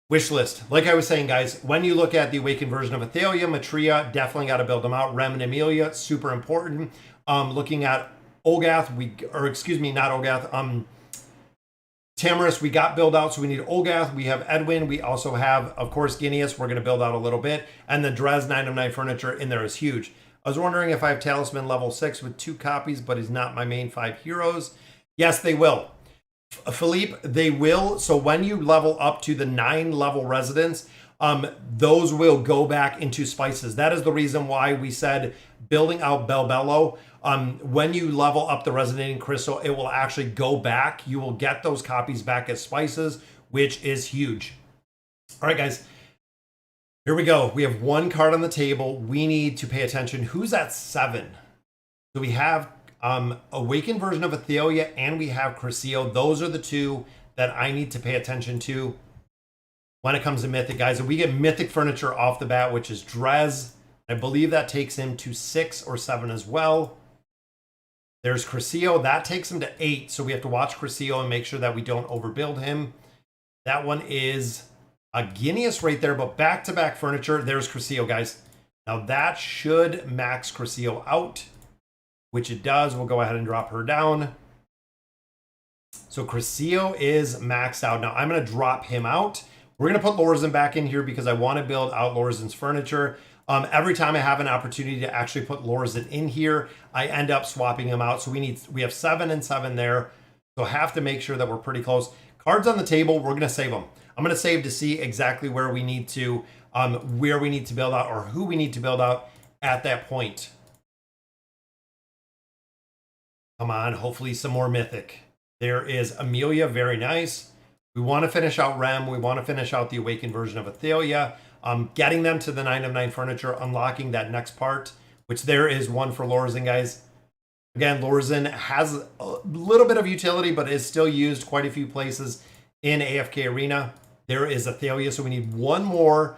Wish list. Like I was saying, guys, when you look at the awakened version of Athalia, Matria, definitely got to build them out. Rem and Amelia, super important. Looking at Olgath, not Olgath. Tamris, we got build out, so we need Olgath. We have Edwin. We also have, of course, Guineas. We're going to build out a little bit. And the Dres 9 of 9 furniture in there is huge. I was wondering if I have Talisman level 6 with 2 copies, but he's not my main 5 heroes. Yes, they will. Philippe, they will. So when you level up to the 9 level residents, those will go back into spices. That is the reason why we said building out Belbello. When you level up the resonating crystal, it will actually go back. You will get those copies back as spices, which is huge. All right, guys. Here we go. We have one card on the table. We need to pay attention. Who's at 7? So we have Awakened version of Athalia and we have Crescio. Those are the two that I need to pay attention to when it comes to Mythic, guys. And we get Mythic furniture off the bat, which is Drez. I believe that takes him to 6 or 7 as well. There's Crescio. That takes him to 8. So we have to watch Crescio and make sure that we don't overbuild him. That one is a Guineas right there, but back-to-back furniture. There's Crescio, guys. Now that should max Crescio out, which it does. We'll go ahead and drop her down. So Crescio is maxed out. Now I'm going to drop him out. We're going to put Lorzen back in here because I want to build out Lorzen's furniture. Every time I have an opportunity to actually put Lorzen in here, I end up swapping him out. So we have 7 and 7 there. So have to make sure that we're pretty close. Cards on the table, we're going to save them. I'm going to save to see exactly where we need to build out or who we need to build out at that point. Come on, hopefully some more Mythic. There is Amelia, very nice. We want to finish out Rem. We want to finish out the Awakened version of Athalia. Getting them to the 9 of 9 furniture, unlocking that next part, which there is one for Lorzen, guys. Again, Lorzen has a little bit of utility, but is still used quite a few places in AFK Arena. There is Athalia, so we need one more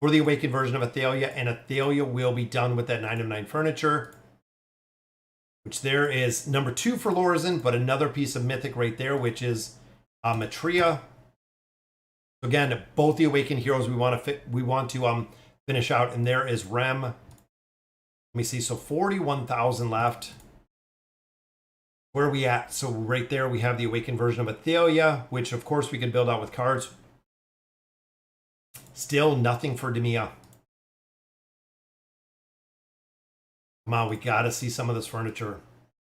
for the Awakened version of Athalia, and Athalia will be done with that 9 of 9 furniture, which there is number 2 for Lorzen, but another piece of Mythic right there, which is Matria. Again, both the Awakened heroes we want to finish out, and there is Rem. Let me see, so 41,000 left. Where are we at? So right there we have the Awakened version of Athalia, which of course we could build out with cards. Still nothing for Demia. Come on, we got to see some of this furniture.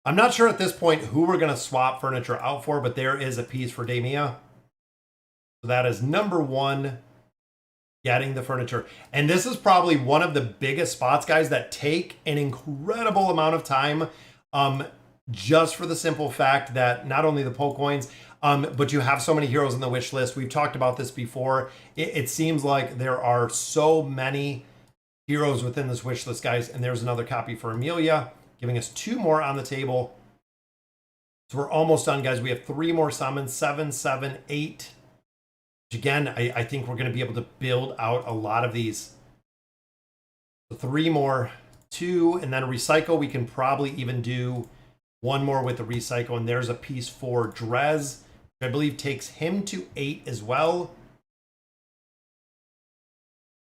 I'm not sure at this point who we're going to swap furniture out for, but there is a piece for Demia. So that is number 1, getting the furniture. And this is probably one of the biggest spots, guys, that take an incredible amount of time, just for the simple fact that not only the Poke coins, but you have so many heroes in the wish list. We've talked about this before. It seems like there are so many heroes within this wish list, guys. And there's another copy for Amelia, giving us 2 more on the table. So we're almost done, guys. We have 3 more summons, 7, 7, 8. Which again, I think we're going to be able to build out a lot of these. So 3 more, 2, and then recycle. We can probably even do 1 more with the recycle. And there's a piece for Drez, which I believe takes him to 8 as well.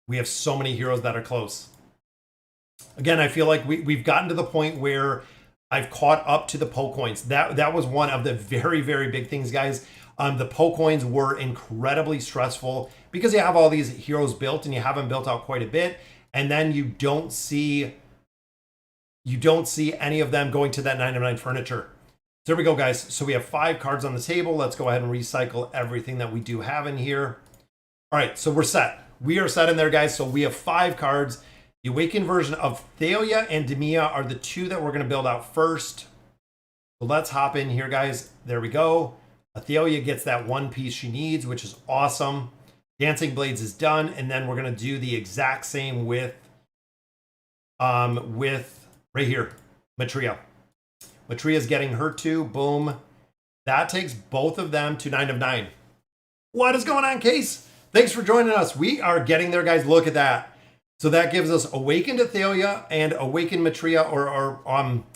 We have so many heroes that are close. Again, I feel like we've gotten to the point where I've caught up to the Poke coins. That was one of the very, very big things, guys. The Poke coins were incredibly stressful because you have all these heroes built and you have them built out quite a bit. And then you don't see any of them going to that 9 of 9 furniture. So there we go, guys. So we have 5 cards on the table. Let's go ahead and recycle everything that we do have in here. All right, so we're set. We are set in there, guys. So we have 5 cards. The Awakened version of Thalia and Demia are the 2 that we're going to build out first. So let's hop in here, guys. There we go. Athalia gets that 1 piece she needs, which is awesome. Dancing Blades is done, and then we're going to do the exact same with right here, Matria. Matria's getting her 2. Boom. That takes both of them to 9 of 9. What is going on, Case? Thanks for joining us. We are getting there, guys. Look at that. So that gives us Awakened Athalia and Awakened Matria, or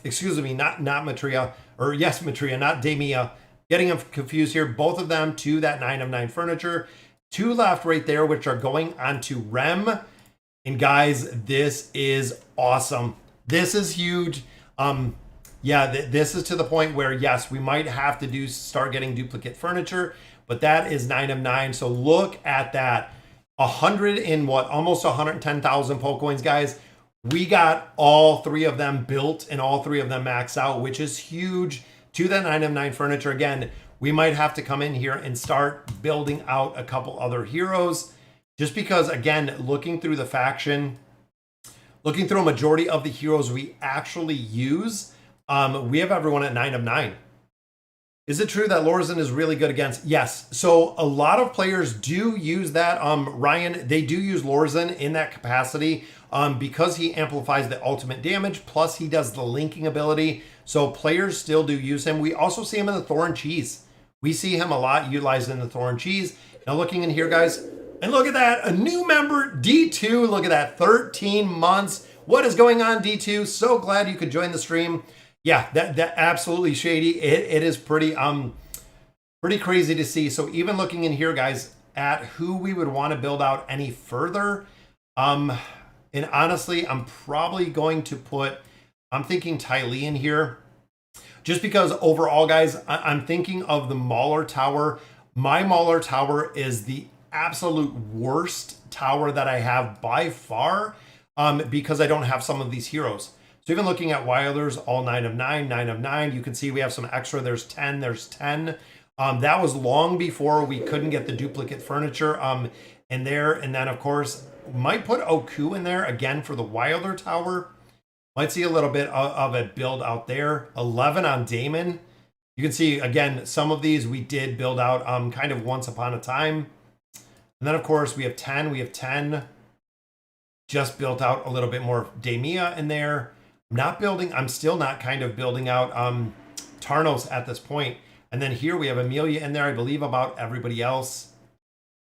excuse me, not Matria, or yes, Matria, not Demia. Getting them confused here. Both of them to that 9 of 9 furniture. 2 left right there, which are going onto Rem. And guys, this is awesome. This is huge. Yeah, this is to the point where, yes, we might have to start getting duplicate furniture, but that is 9 of 9. So look at that. 100 in what? Almost 110,000 Poke coins, guys. We got all 3 of them built and all 3 of them maxed out, which is huge. To that 9 of 9 furniture. Again, we might have to come in here and start building out a couple other heroes. just because, again, looking through the faction, looking through a majority of the heroes we actually use, we have everyone at 9 of 9. Is it true that Lorzen is really good against? Yes. So a lot of players do use that. Ryan, they do use Lorzen in that capacity because he amplifies the ultimate damage, plus he does the linking ability. So players still do use him. We also see him in the Thorn Cheese. We see him a lot utilized in the Thorn Cheese. Now looking in here, guys, and look at that, a new member, D2. Look at that, 13 months. What is going on, D2? So glad you could join the stream. Yeah, that absolutely shady. It is pretty crazy to see. So even looking in here, guys, at who we would want to build out any further, and honestly, I'm probably going to put, I'm thinking Ty Lee in here, just because overall, guys, I'm thinking of the Mauler Tower. My Mauler Tower is the absolute worst tower that I have by far, because I don't have some of these heroes. So even looking at Wilders, all 9 of 9, 9 of 9, you can see we have some extra. There's 10, there's 10. That was long before we couldn't get the duplicate furniture in there. And then, of course, might put Oku in there again for the Wilder Tower. Might see a little bit of a build out there. 11 on Damon. You can see, again, some of these we did build out kind of once upon a time. And then, of course, we have 10. We have 10. Just built out a little bit more Demia in there. I'm still not kind of building out Tarnos at this point. And then here we have Amelia in there. I believe about everybody else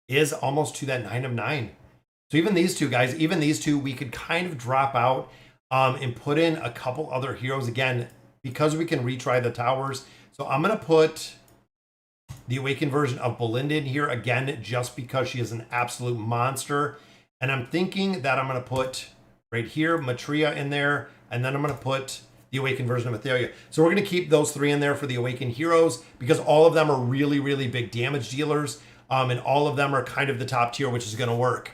is almost to that 9 of 9. So even these two guys, even these two, we could kind of drop out and put in a couple other heroes again, because we can retry the towers. So I'm going to put the Awakened version of Belinda in here again, just because she is an absolute monster. And I'm thinking that I'm going to put right here Matria in there. And then I'm going to put the Awakened version of Athelia. So we're going to keep those 3 in there for the Awakened heroes, because all of them are really, really big damage dealers. And all of them are kind of the top tier, which is going to work.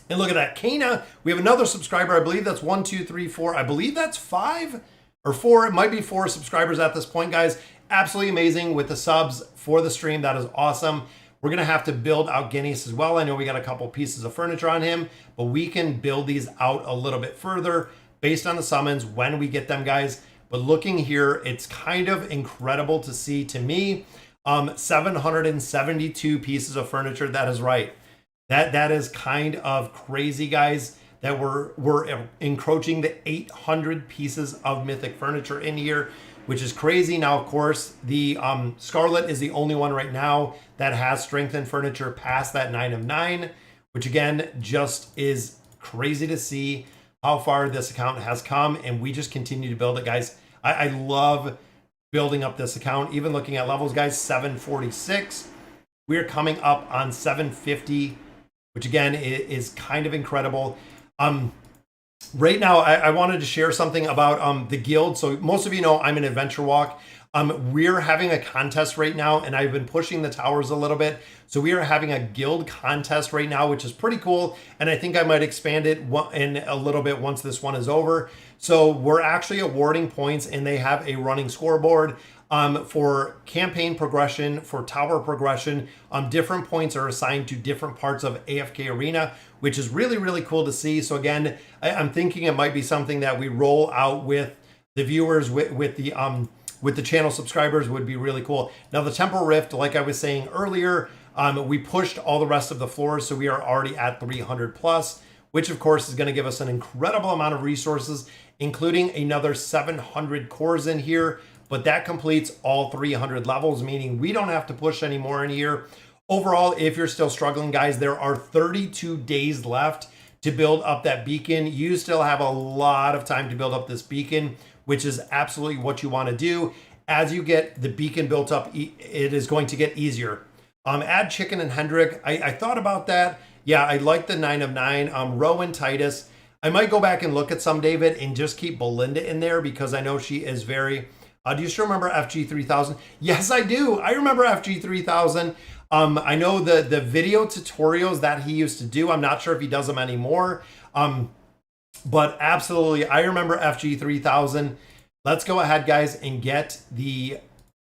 And look at that. Kana, we have another subscriber. I believe that's 1, 2, 3, 4. I believe that's 5 or 4. It might be 4 subscribers at this point, guys. Absolutely amazing with the subs for the stream. That is awesome. We're going to have to build out Guinness as well. I know we got a couple pieces of furniture on him, but we can build these out a little bit further based on the summons when we get them, guys. But looking here, it's kind of incredible to see to me. 772 pieces of furniture. That is right. That is kind of crazy, guys, that we're encroaching the 800 pieces of mythic furniture in here, which is crazy. Now, of course, the Scarlet is the only one right now that has strengthened furniture past that 9 of 9, which again just is crazy to see how far this account has come, and we just continue to build it, guys. I love building up this account. Even looking at levels, guys, 746. We're coming up on 750, which again is kind of incredible. Right now, I wanted to share something about the guild. So most of you know I'm in Adventure Walk. We're having a contest right now, and I've been pushing the towers a little bit. So we are having a guild contest right now, which is pretty cool. And I think I might expand it in a little bit once this one is over. So we're actually awarding points, and they have a running scoreboard for campaign progression, for tower progression. Different points are assigned to different parts of AFK Arena, which is really, really cool to see. So again, I'm thinking it might be something that we roll out with the viewers, with the channel subscribers. Would be really cool. Now the Temple Rift, like I was saying earlier, we pushed all the rest of the floors, so we are already at 300 plus, which of course is going to give us an incredible amount of resources, including another 700 cores in here. But that completes all 300 levels, meaning we don't have to push any more in here. Overall, if you're still struggling, guys, there are 32 days left to build up that beacon. You still have a lot of time to build up this beacon, which is absolutely what you want to do. As you get the beacon built up, it is going to get easier. Add Chicken and Hendrik. I thought about that. Yeah, I like the 9 of 9. Rowan Titus. I might go back and look at some, David, and just keep Belinda in there, because I know she is very... do you still remember FG3000? Yes, I do. I remember FG3000. I know the video tutorials that he used to do. I'm not sure if he does them anymore. But absolutely, I remember FG3000. Let's go ahead, guys, and get the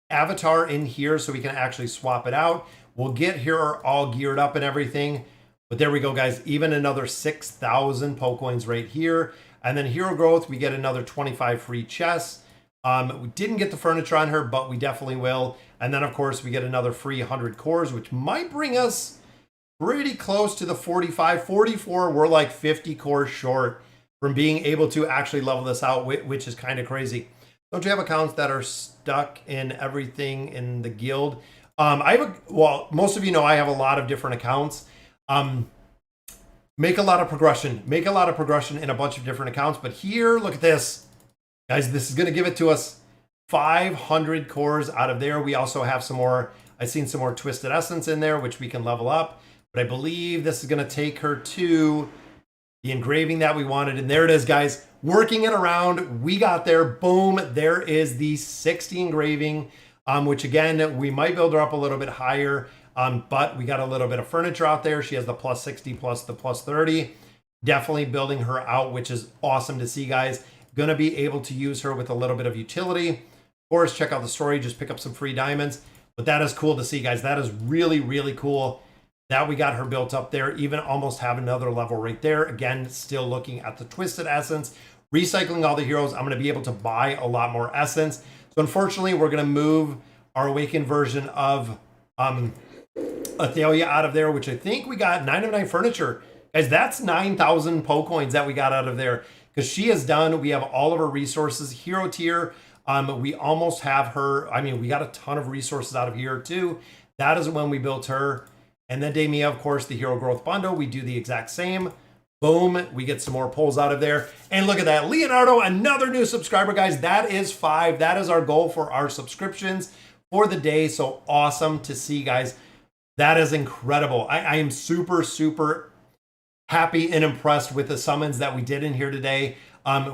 avatar in here so we can actually swap it out. We'll get here all geared up and everything. But there we go, guys. Even another 6,000 Pokecoins right here. And then hero growth, we get another 25 free chests. We didn't get the furniture on her, but we definitely will. And then, of course, we get another free 100 cores, which might bring us pretty close to the 45, 44. We're like 50 cores short from being able to actually level this out, which is kind of crazy. Don't you have accounts that are stuck in everything in the guild? Well, most of you know I have a lot of different accounts. Make a lot of progression. Make a lot of progression in a bunch of different accounts. But here, look at this. Guys, this is going to give it to us 500 cores out of there. We also have some more, I've seen some more Twisted Essence in there, which we can level up. But I believe this is going to take her to the engraving that we wanted. And there it is, guys. Working it around. We got there. Boom. There is the 60 engraving, which again, we might build her up a little bit higher. But we got a little bit of furniture out there. She has the plus 60 plus the plus 30. Definitely building her out, which is awesome to see, guys. Going to be able to use her with a little bit of utility. Of course, check out the story. Just pick up some free diamonds. But that is cool to see, guys. That is really, really cool that we got her built up there. Even almost have another level right there. Again, still looking at the Twisted Essence. Recycling all the heroes. I'm going to be able to buy a lot more essence. So unfortunately, we're going to move our awakened version of Athalia out of there, which I think we got 9 of 9 furniture. Guys, that's 9,000 Pokecoins that we got out of there. Because she is done. We have all of her resources. Hero tier, we almost have her. I mean, we got a ton of resources out of here too. That is when we built her. And then Demia, of course, the hero growth bundle. We do the exact same. Boom, we get some more pulls out of there. And look at that. Leonardo, another new subscriber, guys. That is 5. That is our goal for our subscriptions for the day. So awesome to see, guys. That is incredible. I am super, super happy and impressed with the summons that we did in here today.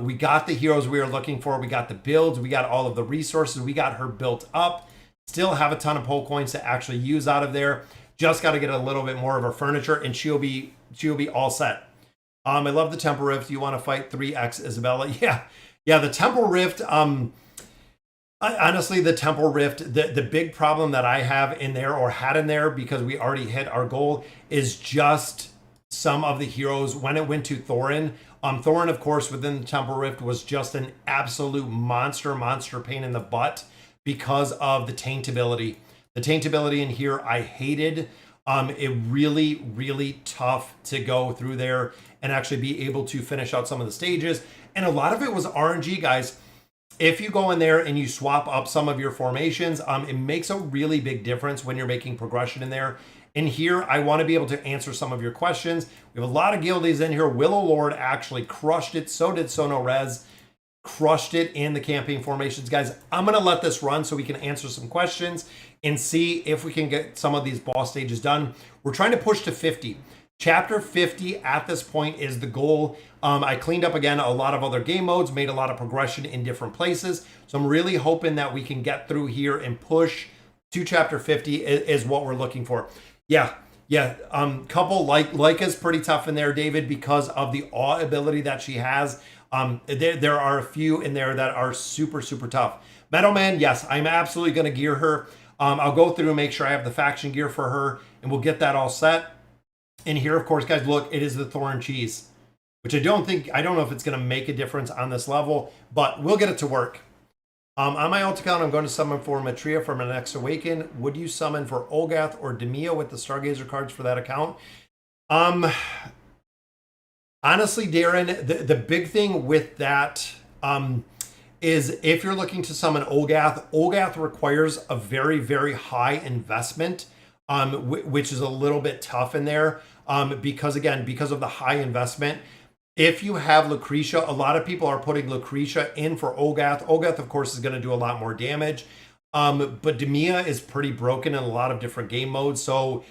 We got the heroes we were looking for. We got the builds. We got all of the resources. We got her built up. Still have a ton of Pokecoins to actually use out of there. Just got to get a little bit more of her furniture, and she'll be all set. I love the Temple Rift. You want to fight 3X Isabella? Yeah. The Temple Rift. Honestly, the Temple Rift. The big problem that I have in there, or had in there, because we already hit our goal, is just some of the heroes when it went to Thorin. Thorin, of course, within the Temple Rift was just an absolute monster pain in the butt because of the taint ability. The taint ability in here, I hated. It really, really tough to go through there and actually be able to finish out some of the stages. And a lot of it was RNG, guys. If you go in there and you swap up some of your formations, it makes a really big difference when you're making progression in there. In here, I want to be able to answer some of your questions. We have a lot of guildies in here. Willow Lord actually crushed it. So did Sono Rez. Crushed it in the campaign formations. Guys, I'm going to let this run so we can answer some questions and see if we can get some of these boss stages done. We're trying to push to 50. Chapter 50 at this point is the goal. I cleaned up again a lot of other game modes, made a lot of progression in different places. So I'm really hoping that we can get through here and push to chapter 50 is what we're looking for. Yeah. Couple like is pretty tough in there, David, because of the awe ability that she has. There are a few in there that are super, super tough. Meadowman, yes, I'm absolutely going to gear her. I'll go through and make sure I have the faction gear for her, and we'll get that all set. And here, of course, guys, look, it is the Thorin Cheese, which I don't know if it's going to make a difference on this level, but we'll get it to work. On my alt account, I'm going to summon for Matria for my next Awaken. Would you summon for Olgath or Demia with the Stargazer cards for that account? Honestly, Darren, the big thing with that is if you're looking to summon Olgath requires a very, very high investment, which is a little bit tough in there because of the high investment. If you have Lucretia, a lot of people are putting Lucretia in for Olgath. Olgath, of course, is going to do a lot more damage. But Demia is pretty broken in a lot of different game modes. So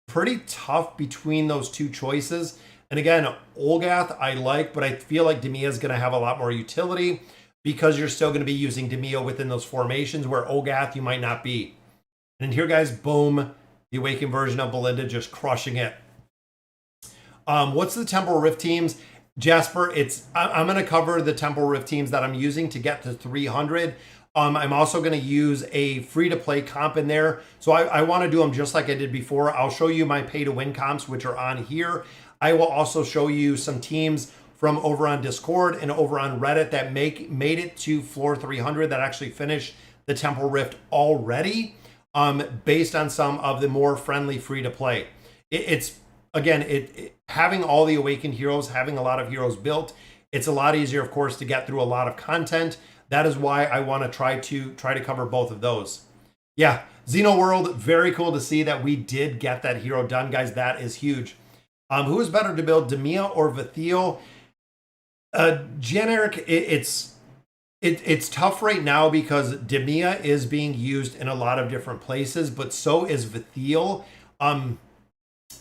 pretty tough between those two choices. And again, Olgath I like, but I feel like Demia is going to have a lot more utility because you're still going to be using Demia within those formations where Olgath you might not be. And here, guys, boom, the Awakened version of Belinda just crushing it. What's the Temple Rift teams? Jasper, I'm going to cover the Temple Rift teams that I'm using to get to 300. I'm also going to use a free-to-play comp in there. So I want to do them just like I did before. I'll show you my pay-to-win comps, which are on here. I will also show you some teams from over on Discord and over on Reddit that made it to floor 300 that actually finished the Temple Rift already, based on some of the more friendly free-to-play. It's again, having all the Awakened heroes, having a lot of heroes built, it's a lot easier, of course, to get through a lot of content. That is why I want to try to cover both of those. Yeah, Xeno World, very cool to see that we did get that hero done, guys. That is huge. Who is better to build, Demia or Vithiel? Generic, it's tough right now because Demia is being used in a lot of different places, but so is Vithiel.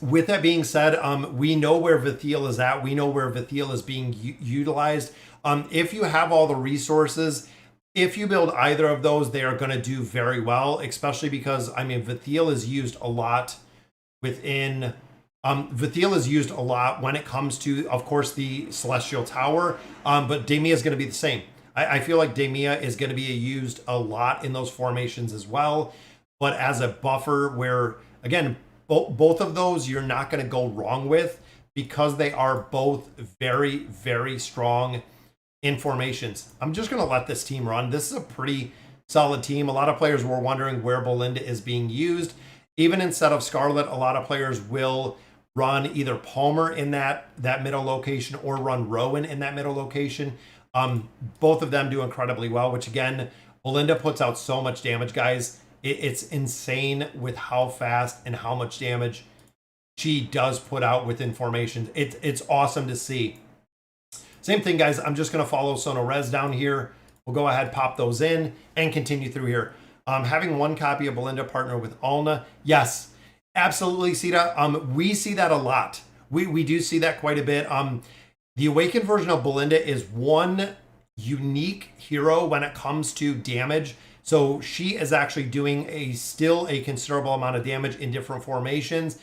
With that being said, we know where Vithiel is at. We know where Vithiel is being utilized. If you have all the resources, if you build either of those, they are going to do very well, especially because, I mean, Vithiel is used a lot within... Vithiel is used a lot when it comes to, of course, the Celestial Tower, but Demia is going to be the same. I feel like Demia is going to be used a lot in those formations as well, but as a buffer where, again, both of those you're not going to go wrong with because they are both very, very strong in formations. I'm just going to let this team run. This is a pretty solid team. A lot of players were wondering where Belinda is being used. Even instead of Scarlet, a lot of players will run either Palmer in that middle location or run Rowan in that middle location. Both of them do incredibly well, which again, Belinda puts out so much damage, guys. It's insane with how fast and how much damage she does put out within formations. It's awesome to see. Same thing, guys. I'm just going to follow Sono Res down here. We'll go ahead, pop those in, and continue through here. Having one copy of Belinda partner with Alna. Yes, absolutely, Sita. We see that a lot. We do see that quite a bit. The Awakened version of Belinda is one unique hero when it comes to damage. So she is actually doing still a considerable amount of damage in different formations.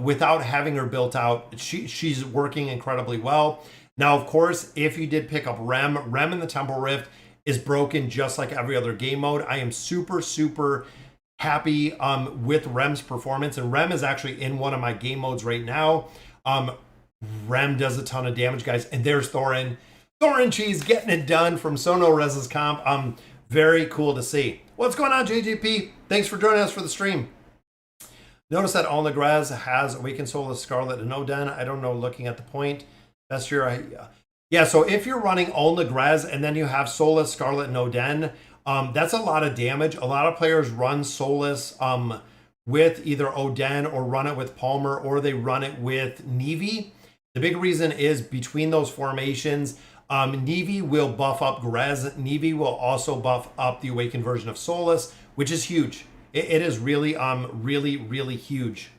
Without having her built out, she's working incredibly well. Now, of course, if you did pick up Rem in the Temple Rift is broken just like every other game mode. I am super, super happy with Rem's performance. And Rem is actually in one of my game modes right now. Rem does a ton of damage, guys. And there's Thorin. Thorin Cheese getting it done from Sono Rez's comp. Very cool to see. What's going on, JJP? Thanks for joining us for the stream. Notice that Alna Graz has Awakened Soulless, Scarlet, and Oden. I don't know, looking at the point. Best year yeah, so if you're running Alna Graz and then you have Soulless, Scarlet, and Oden, that's a lot of damage. A lot of players run Soulless with either Oden or run it with Palmer or they run it with Nevi. The big reason is between those formations, Nevi will buff up Grez. Nevi will also buff up the Awakened version of Soulless, which is huge. It is really, really huge.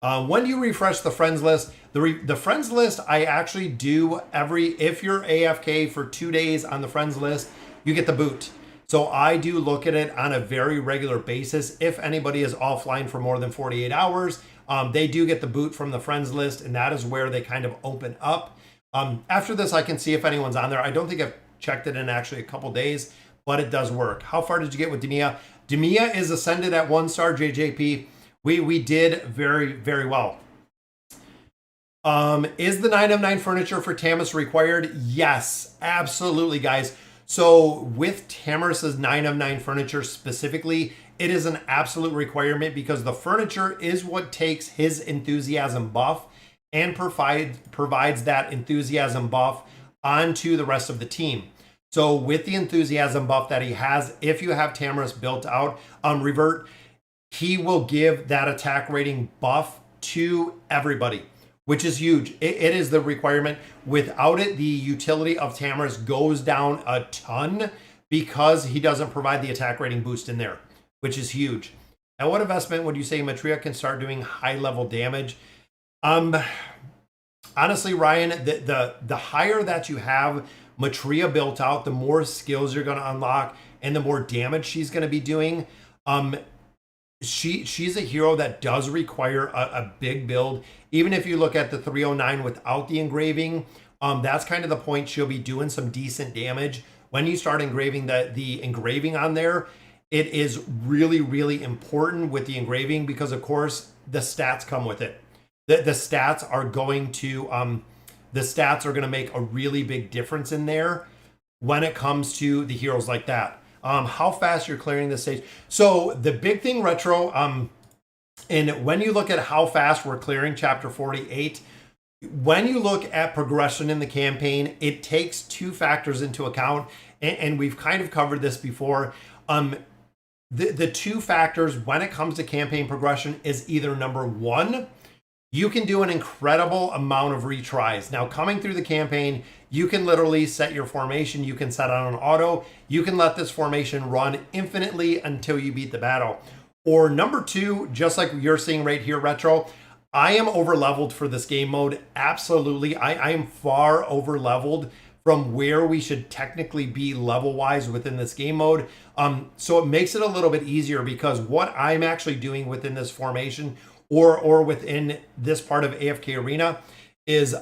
When you refresh the friends list, the friends list I actually do if you're AFK for 2 days on the friends list, you get the boot. So I do look at it on a very regular basis. If anybody is offline for more than 48 hours, they do get the boot from the friends list, and that is where they kind of open up. After this, I can see if anyone's on there. I don't think I've checked it in actually a couple days, but it does work. How far did you get with Demia? Demia is ascended at 1-star, JJP. We did very, very well. Is the 9 of 9 furniture for Tamis required? Yes, absolutely, guys. So with Tamis' 9 of 9 furniture specifically, it is an absolute requirement because the furniture is what takes his enthusiasm buff and provides that enthusiasm buff onto the rest of the team. So with the enthusiasm buff that he has, if you have Tamis built out, Revert, he will give that attack rating buff to everybody, which is huge. It is the requirement. Without it, the utility of Tamis goes down a ton because he doesn't provide the attack rating boost in there, which is huge. At what investment would you say Matria can start doing high level damage? Honestly, Ryan, the higher that you have Matria built out, the more skills you're going to unlock and the more damage she's going to be doing. She's a hero that does require a big build. Even if you look at the 309 without the engraving, that's kind of the point. She'll be doing some decent damage when you start engraving the engraving on there, it is really, really important with the engraving because, of course, the stats come with it. The stats are going to make a really big difference in there when it comes to the heroes like that. How fast you're clearing the stage. So the big thing, Retro, and when you look at how fast we're clearing chapter 48, when you look at progression in the campaign, it takes two factors into account, and we've kind of covered this before. The two factors when it comes to campaign progression is either number one, you can do an incredible amount of retries. Now, coming through the campaign, you can literally set your formation. You can set it on auto. You can let this formation run infinitely until you beat the battle. Or number two, just like you're seeing right here, Retro, I am over leveled for this game mode. Absolutely. I am far over leveled from where we should technically be level wise within this game mode. So it makes it a little bit easier because what I'm actually doing within this formation or within this part of AFK Arena is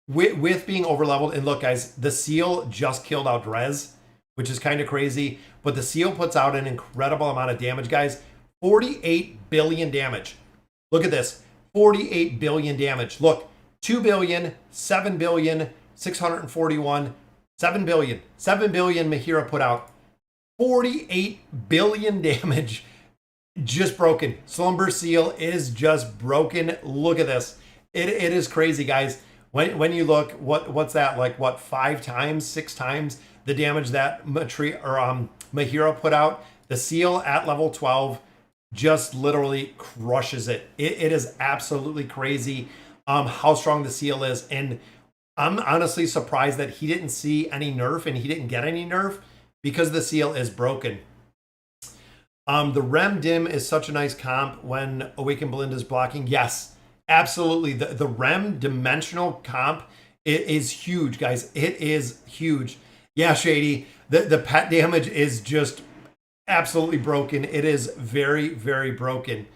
with being over leveled. And look, guys, the seal just killed out Drez, which is kind of crazy, but the seal puts out an incredible amount of damage, guys. 48 billion damage. Look at this. 48 billion damage. Look, 2 billion, 7 billion, 641, 7 billion. 7 billion Mahira put out. 48 billion damage. Just broken. Slumber Seal is just broken. Look at this. It is crazy, guys. When you look, what's that, like what, 5 times, 6 times the damage that Mahira put out? The seal at level 12 just literally crushes it. It is absolutely crazy how strong the seal is. And I'm honestly surprised that he didn't see any nerf and he didn't get any nerf because the seal is broken. The Rem Dim is such a nice comp when Awakened Belinda's blocking. Yes, absolutely. The Rem dimensional comp is huge, guys. It is huge. Yeah, Shady. The pet damage is just absolutely broken. It is very, very broken.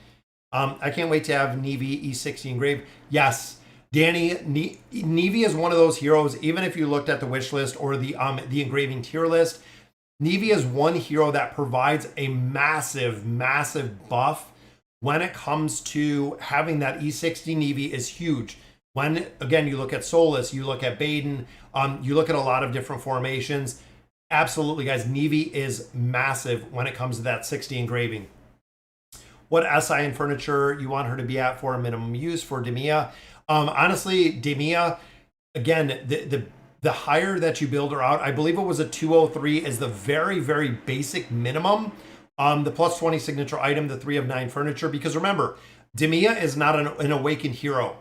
I can't wait to have Nevi E60 engraved. Yes, Danny, Nevi is one of those heroes. Even if you looked at the wish list or the engraving tier list, Nevi is one hero that provides a massive, massive buff when it comes to having that E60. Nevi is huge. When, again, you look at Solus, you look at Baden, you look at a lot of different formations. Absolutely, guys, Nevi is massive when it comes to that 60 engraving. What SI and furniture you want her to be at for a minimum use for Demia? Honestly, Demia, again, the higher that you build her out, I believe it was a 203 is the very, very basic minimum. The plus 20 signature item, the 3 of 9 furniture, because remember, Demia is not an awakened hero.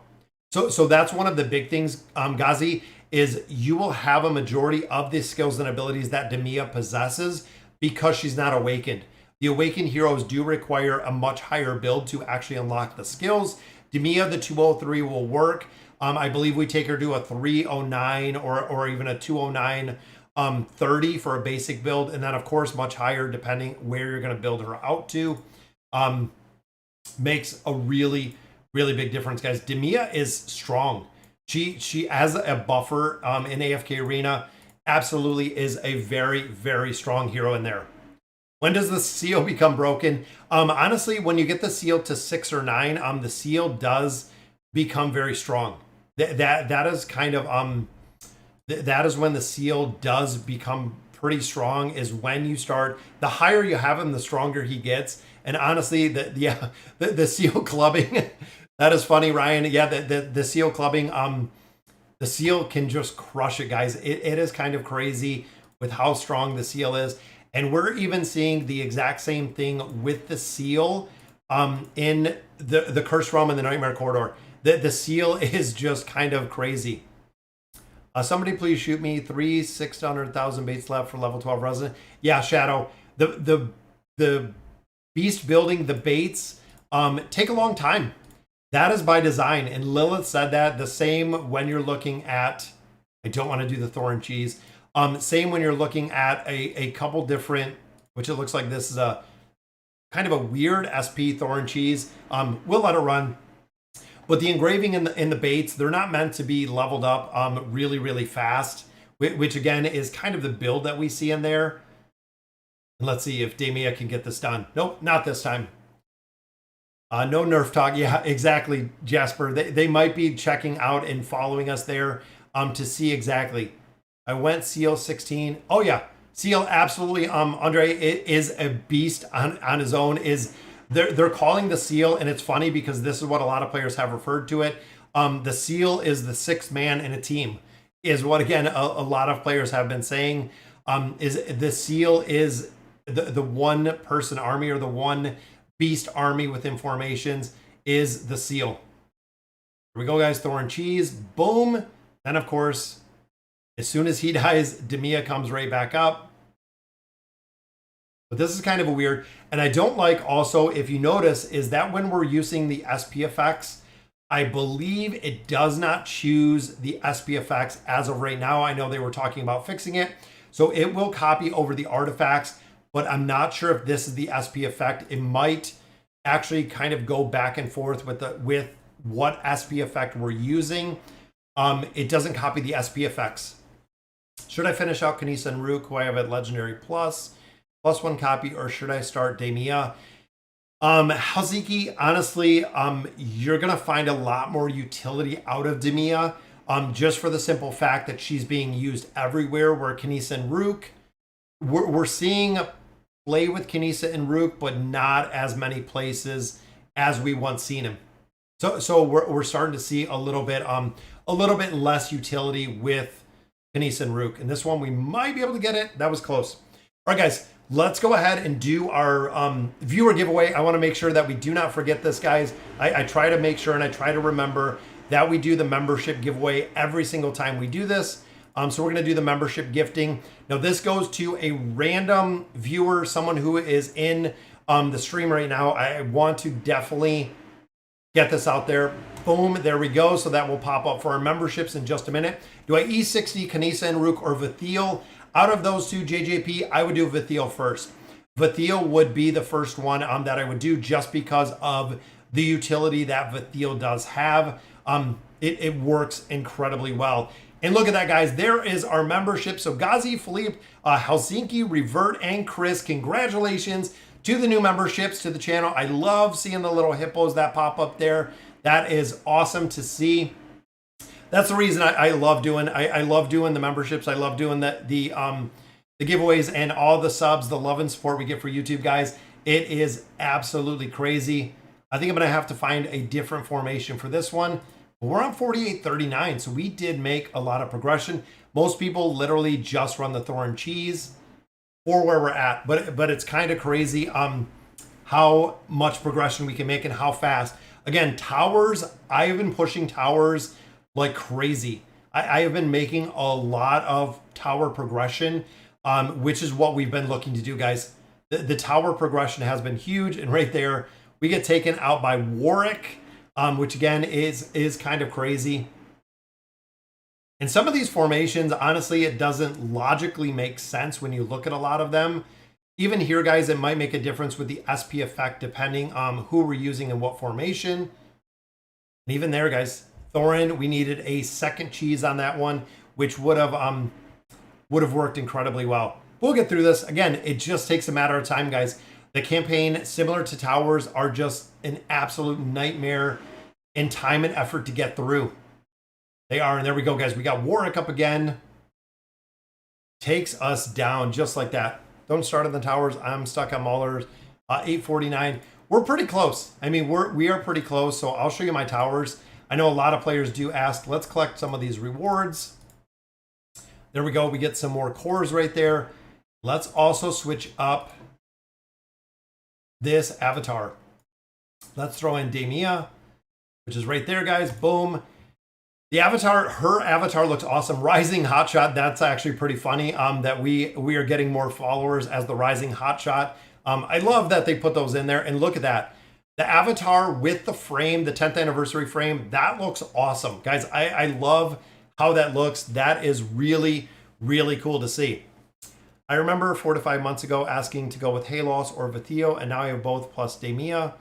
So that's one of the big things, Ghazi, is you will have a majority of the skills and abilities that Demia possesses because she's not awakened. The awakened heroes do require a much higher build to actually unlock the skills. Demia, the 203 will work. I believe we take her to a 309 or even a 209 30 for a basic build. And then, of course, much higher depending where you're going to build her out to. Makes a really, really big difference, guys. Demia is strong. She as a buffer in AFK Arena absolutely is a very, very strong hero in there. When does the seal become broken? Honestly, when you get the seal to 6 or 9, the seal does become very strong. That is kind of that is when the seal does become pretty strong, is when you start. The higher you have him, the stronger he gets. And honestly, the seal clubbing. That is funny, Ryan. Yeah, the seal clubbing, the seal can just crush it, guys. It is kind of crazy with how strong the seal is. And we're even seeing the exact same thing with the seal in the Cursed Realm and the Nightmare Corridor. The seal is just kind of crazy. Somebody please shoot me 600,000 baits left for level 12 resident. Yeah, Shadow. The beast building, the baits, take a long time. That is by design, and Lilith said that. The same when you're looking at, I don't want to do the Thor and Cheese. Same when you're looking at a couple different, which it looks like this is a kind of a weird SP Thor and Cheese. We'll let it run. But the engraving in the baits, they're not meant to be leveled up really, really fast which again is kind of the build that we see in there. And let's see if Demia can get this done. Nope, not this time. No nerf talk. Yeah, exactly, Jasper. They might be checking out and following us there to see exactly. I went Seal 16. Oh yeah, Seal absolutely. Andre is a beast on his own. They're calling the Seal, and it's funny because this is what a lot of players have referred to it. The Seal is the sixth man in a team, is what again a lot of players have been saying. Is the Seal is the one person army, or the one beast army within formations is the Seal. Here we go, guys. Thorn Cheese. Boom. Then, of course, as soon as he dies, Demia comes right back up. But this is kind of a weird. And I don't like also, if you notice, is that when we're using the SP effects, I believe it does not choose the SP effects as of right now. I know they were talking about fixing it. So it will copy over the artifacts, but I'm not sure if this is the SP effect. It might actually kind of go back and forth with what SP effect we're using. It doesn't copy the SP effects. Should I finish out Kanisa and Rook, who I have at Legendary +1 copy, or should I start Demia? Haziki, honestly, you're gonna find a lot more utility out of Demia, just for the simple fact that she's being used everywhere, where Kanisa and Rook, we're seeing play with Kanisa and Rook, but not as many places as we once seen him. So we're starting to see a little bit less utility with Kanisa and Rook. And this one, we might be able to get it. That was close. All right, guys, let's go ahead and do our viewer giveaway. I want to make sure that we do not forget this, guys. I try to make sure and I try to remember that we do the membership giveaway every single time we do this. So we're going to do the membership gifting. Now, this goes to a random viewer, someone who is in the stream right now. I want to definitely get this out there. Boom, there we go. So that will pop up for our memberships in just a minute. Do I E60 Kanisa and Rook or Vathiel? Out of those two, JJP, I would do Vathiel first. Vathiel would be the first one that I would do, just because of the utility that Vathiel does have. It works incredibly well. And look at that, guys. There is our membership. So Ghazi, Philippe, Helsinki, Revert, and Chris, congratulations to the new memberships to the channel. I love seeing the little hippos that pop up there. That is awesome to see. That's the reason I love doing. I love doing the memberships. I love doing the giveaways and all the subs, the love and support we get for YouTube, guys. It is absolutely crazy. I think I'm gonna have to find a different formation for this one. We're on 48.39, so we did make a lot of progression. Most people literally just run the Thorn Cheese for where we're at, but it's kind of crazy how much progression we can make and how fast. Again, towers, I have been pushing towers like crazy. I have been making a lot of tower progression, which is what we've been looking to do, guys. The tower progression has been huge, and right there, we get taken out by Warwick, which again is kind of crazy. And some of these formations, honestly, it doesn't logically make sense when you look at a lot of them. Even here, guys, it might make a difference with the SP effect depending on who we're using and what formation. And even there, guys, Thorin, we needed a second cheese on that one, which would have worked incredibly well. We'll get through this. Again, it just takes a matter of time, guys. The campaign, similar to Towers, are just an absolute nightmare in time and effort to get through. They are, and there we go, guys. We got Warwick up again. Takes us down just like that. Don't start on the towers. I'm stuck on Maulers. 849. We're pretty close. I mean, we are pretty close, so I'll show you my towers. I know a lot of players do ask. Let's collect some of these rewards. There we go. We get some more cores right there. Let's also switch up this avatar. Let's throw in Demia, which is right there, guys. Boom. The avatar, her avatar looks awesome. Rising Hotshot, that's actually pretty funny that we are getting more followers as the Rising Hotshot. I love that they put those in there, and look at that. The avatar with the frame, the 10th anniversary frame, that looks awesome. Guys, I love how that looks. That is really, really cool to see. I remember 4 to 5 months ago asking to go with Halos or Vathiel, and now I have both plus Demia.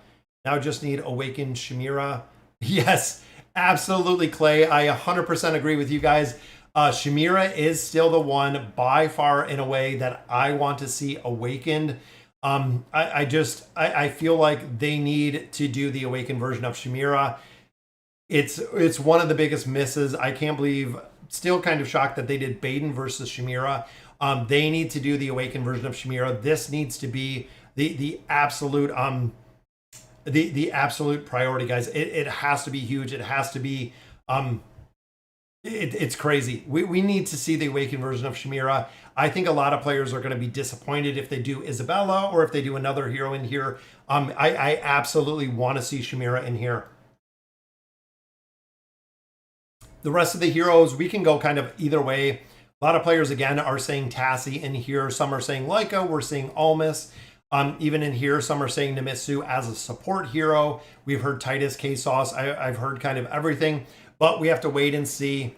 Now I just need Awakened Shimira. Yes, absolutely, Clay. I 100% agree with you guys. Shamira is still the one by far in a way that I want to see awakened. I feel like they need to do the awakened version of Shamira. It's one of the biggest misses. I can't believe, still kind of shocked that they did Baden versus Shamira. They need to do the awakened version of Shamira. This needs to be the absolute the absolute priority, guys. It has to be huge. It has to be it's crazy. We need to see the awakened version of Shamira. I think a lot of players are going to be disappointed if they do Isabella or if they do another hero in here. I absolutely want to see Shamira in here. The rest of the heroes, we can go kind of either way. A lot of players, again, are saying Tassie in here. Some are saying Leica. We're seeing Almas. Even in here, some are saying Nemitsu as a support hero. We've heard Titus K-Sauce. I've heard kind of everything, but we have to wait and see.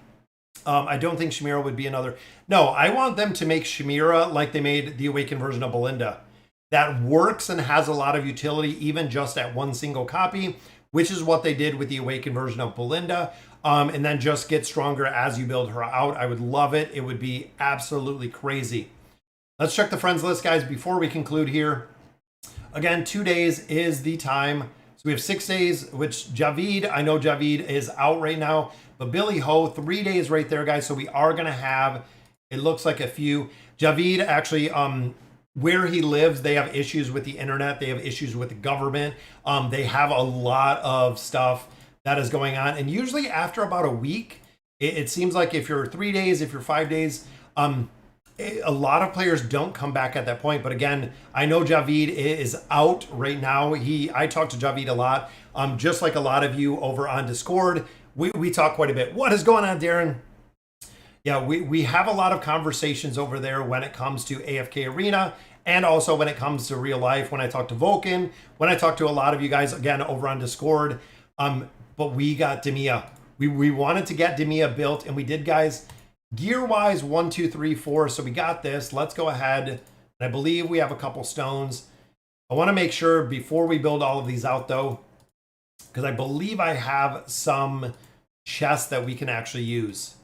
I don't think Shamira would be another. No, I want them to make Shamira like they made the Awakened version of Belinda. That works and has a lot of utility, even just at one single copy, which is what they did with the Awakened version of Belinda. And then just get stronger as you build her out. I would love it. It would be absolutely crazy. Let's check the friends list, guys, before we conclude here. Again, 2 days is the time. So we have 6 days, which Javid, I know Javid is out right now, but Billy Ho, 3 days right there, guys. So we are going to have, it looks like a few. Javid actually, where he lives, they have issues with the internet. They have issues with the government. They have a lot of stuff that is going on. And usually after about a week, it seems like if you're 3 days, if you're 5 days, a lot of players don't come back at that point. But again, I know Javid is out right now. I talk to Javid a lot, just like a lot of you over on Discord. We talk quite a bit. What is going on, Darren? Yeah, we have a lot of conversations over there when it comes to AFK Arena, and also when it comes to real life, when I talk to Vulcan, when I talk to a lot of you guys, again, over on Discord. But we got Demia. We wanted to get Demia built, and we did, guys. Gear-wise, 1, 2, 3, 4. So we got this. Let's go ahead. And I believe we have a couple stones. I want to make sure before we build all of these out, though, because I believe I have some chests that we can actually use.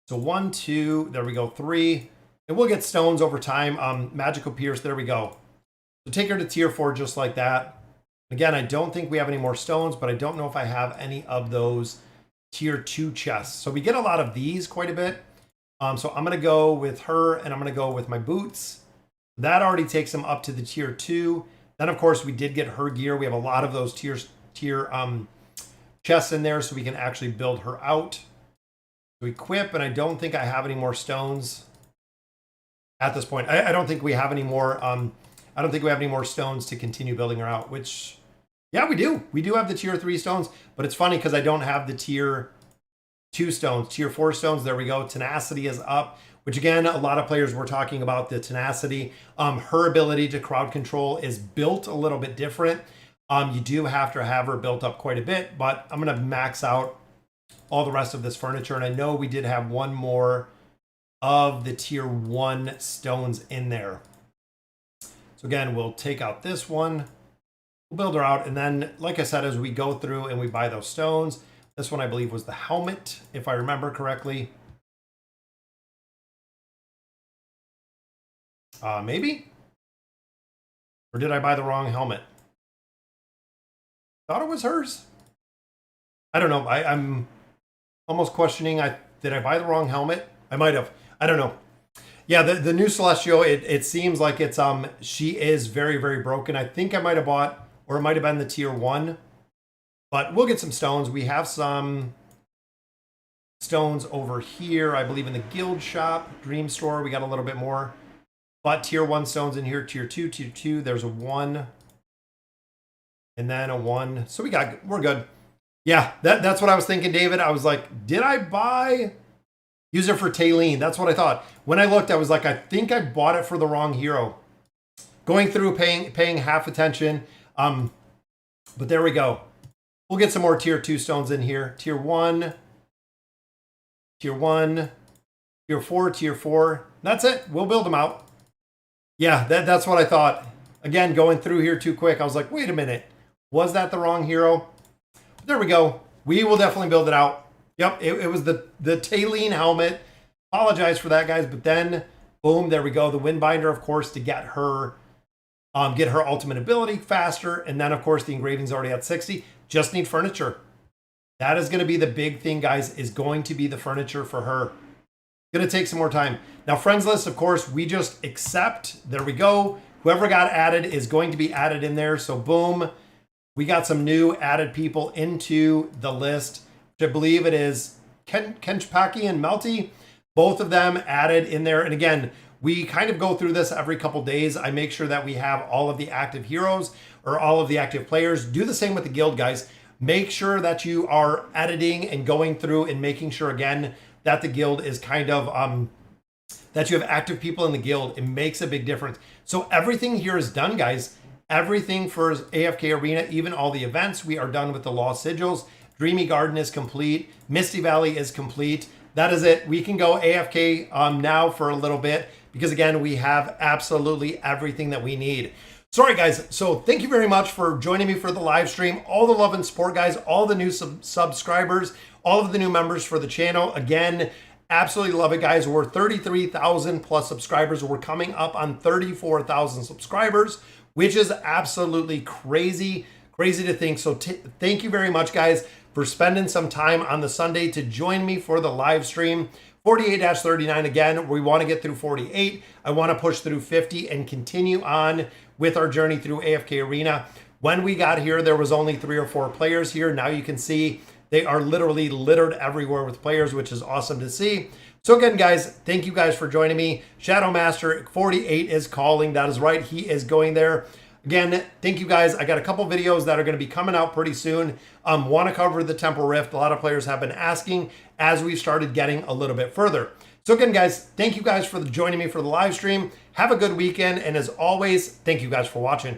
So 1, 2, there we go, 3. And we'll get stones over time. Magical Pierce, there we go. So take her to tier 4 just like that. Again, I don't think we have any more stones, but I don't know if I have any of those tier 2 chests. So we get a lot of these quite a bit. So I'm going to go with her, and I'm going to go with my boots. That already takes them up to the tier 2. Then, of course, we did get her gear. We have a lot of those tier chests in there, so we can actually build her out. So equip, and I don't think I have any more stones at this point. I don't think we have any more. I don't think we have any more stones to continue building her out, which, yeah, we do. We do have the tier 3 stones, but it's funny because I don't have the tier 2 stones. Tier 4 stones, there we go. Tenacity is up, which again, a lot of players were talking about the tenacity. Her ability to crowd control is built a little bit different. You do have to have her built up quite a bit, but I'm going to max out all the rest of this furniture. And I know we did have one more of the tier 1 stones in there. So again, we'll take out this one, we'll build her out. And then, like I said, as we go through and we buy those stones, this one I believe was the helmet, if I remember correctly. Maybe? Or did I buy the wrong helmet? Thought it was hers. I don't know. I'm almost questioning. Did I buy the wrong helmet? I might have. I don't know. Yeah, the new Celestial, it seems like it's she is very, very broken. I think I might have bought, or it might have been the tier 1. But we'll get some stones. We have some stones over here, I believe in the guild shop, dream store. We got a little bit more. But tier 1 stones in here, tier 2, tier 2. There's a 1. And then a 1. So we're good. Yeah, that's what I was thinking, David. I was like, did I buy user for Taylene? That's what I thought. When I looked, I was like, I think I bought it for the wrong hero. Going through, paying half attention. But there we go. We'll get some more tier 2 stones in here. Tier 1. Tier 1. Tier 4, tier 4. That's it. We'll build them out. Yeah, that's what I thought. Again, going through here too quick, I was like, wait a minute. Was that the wrong hero? There we go. We will definitely build it out. Yep, it was the Taylene helmet. Apologize for that, guys. But then, boom, there we go. The Windbinder, of course, to get her ultimate ability faster. And then, of course, the engraving's already at 60. Just need furniture. That is going to be the big thing, guys, is going to be the furniture for her. Going to take some more time. Now, friends list, of course, we just accept. There we go. Whoever got added is going to be added in there. So, boom, we got some new added people into the list. I believe it is Kenchpaki and Melty. Both of them added in there. And again, we kind of go through this every couple days. I make sure that we have all of the active heroes or all of the active players. Do the same with the guild, guys. Make sure that you are editing and going through and making sure, again, that the guild is kind of, that you have active people in the guild. It makes a big difference. So everything here is done, guys. Everything for AFK Arena, even all the events, we are done with the Lost Sigils. Dreamy Garden is complete. Misty Valley is complete. That is it. We can go AFK now for a little bit because, again, we have absolutely everything that we need. Sorry, guys. So thank you very much for joining me for the live stream. All the love and support, guys. All the new subscribers, all of the new members for the channel. Again, absolutely love it, guys. We're 33,000 plus subscribers. We're coming up on 34,000 subscribers, which is absolutely crazy to think. So thank you very much, guys, for spending some time on the Sunday to join me for the live stream. 48-39 again. We want to get through 48. I want to push through 50 and continue on with our journey through AFK Arena. When we got here, there was only 3 or 4 players here. Now you can see they are literally littered everywhere with players, which is awesome to see. So again, guys, thank you guys for joining me. Shadow Master 48 is calling. That is right. He is going there. Again, thank you guys. I got a couple videos that are going to be coming out pretty soon. Want to cover the Temple Rift. A lot of players have been asking as we've started getting a little bit further. So again, guys, thank you guys for joining me for the live stream. Have a good weekend. And as always, thank you guys for watching.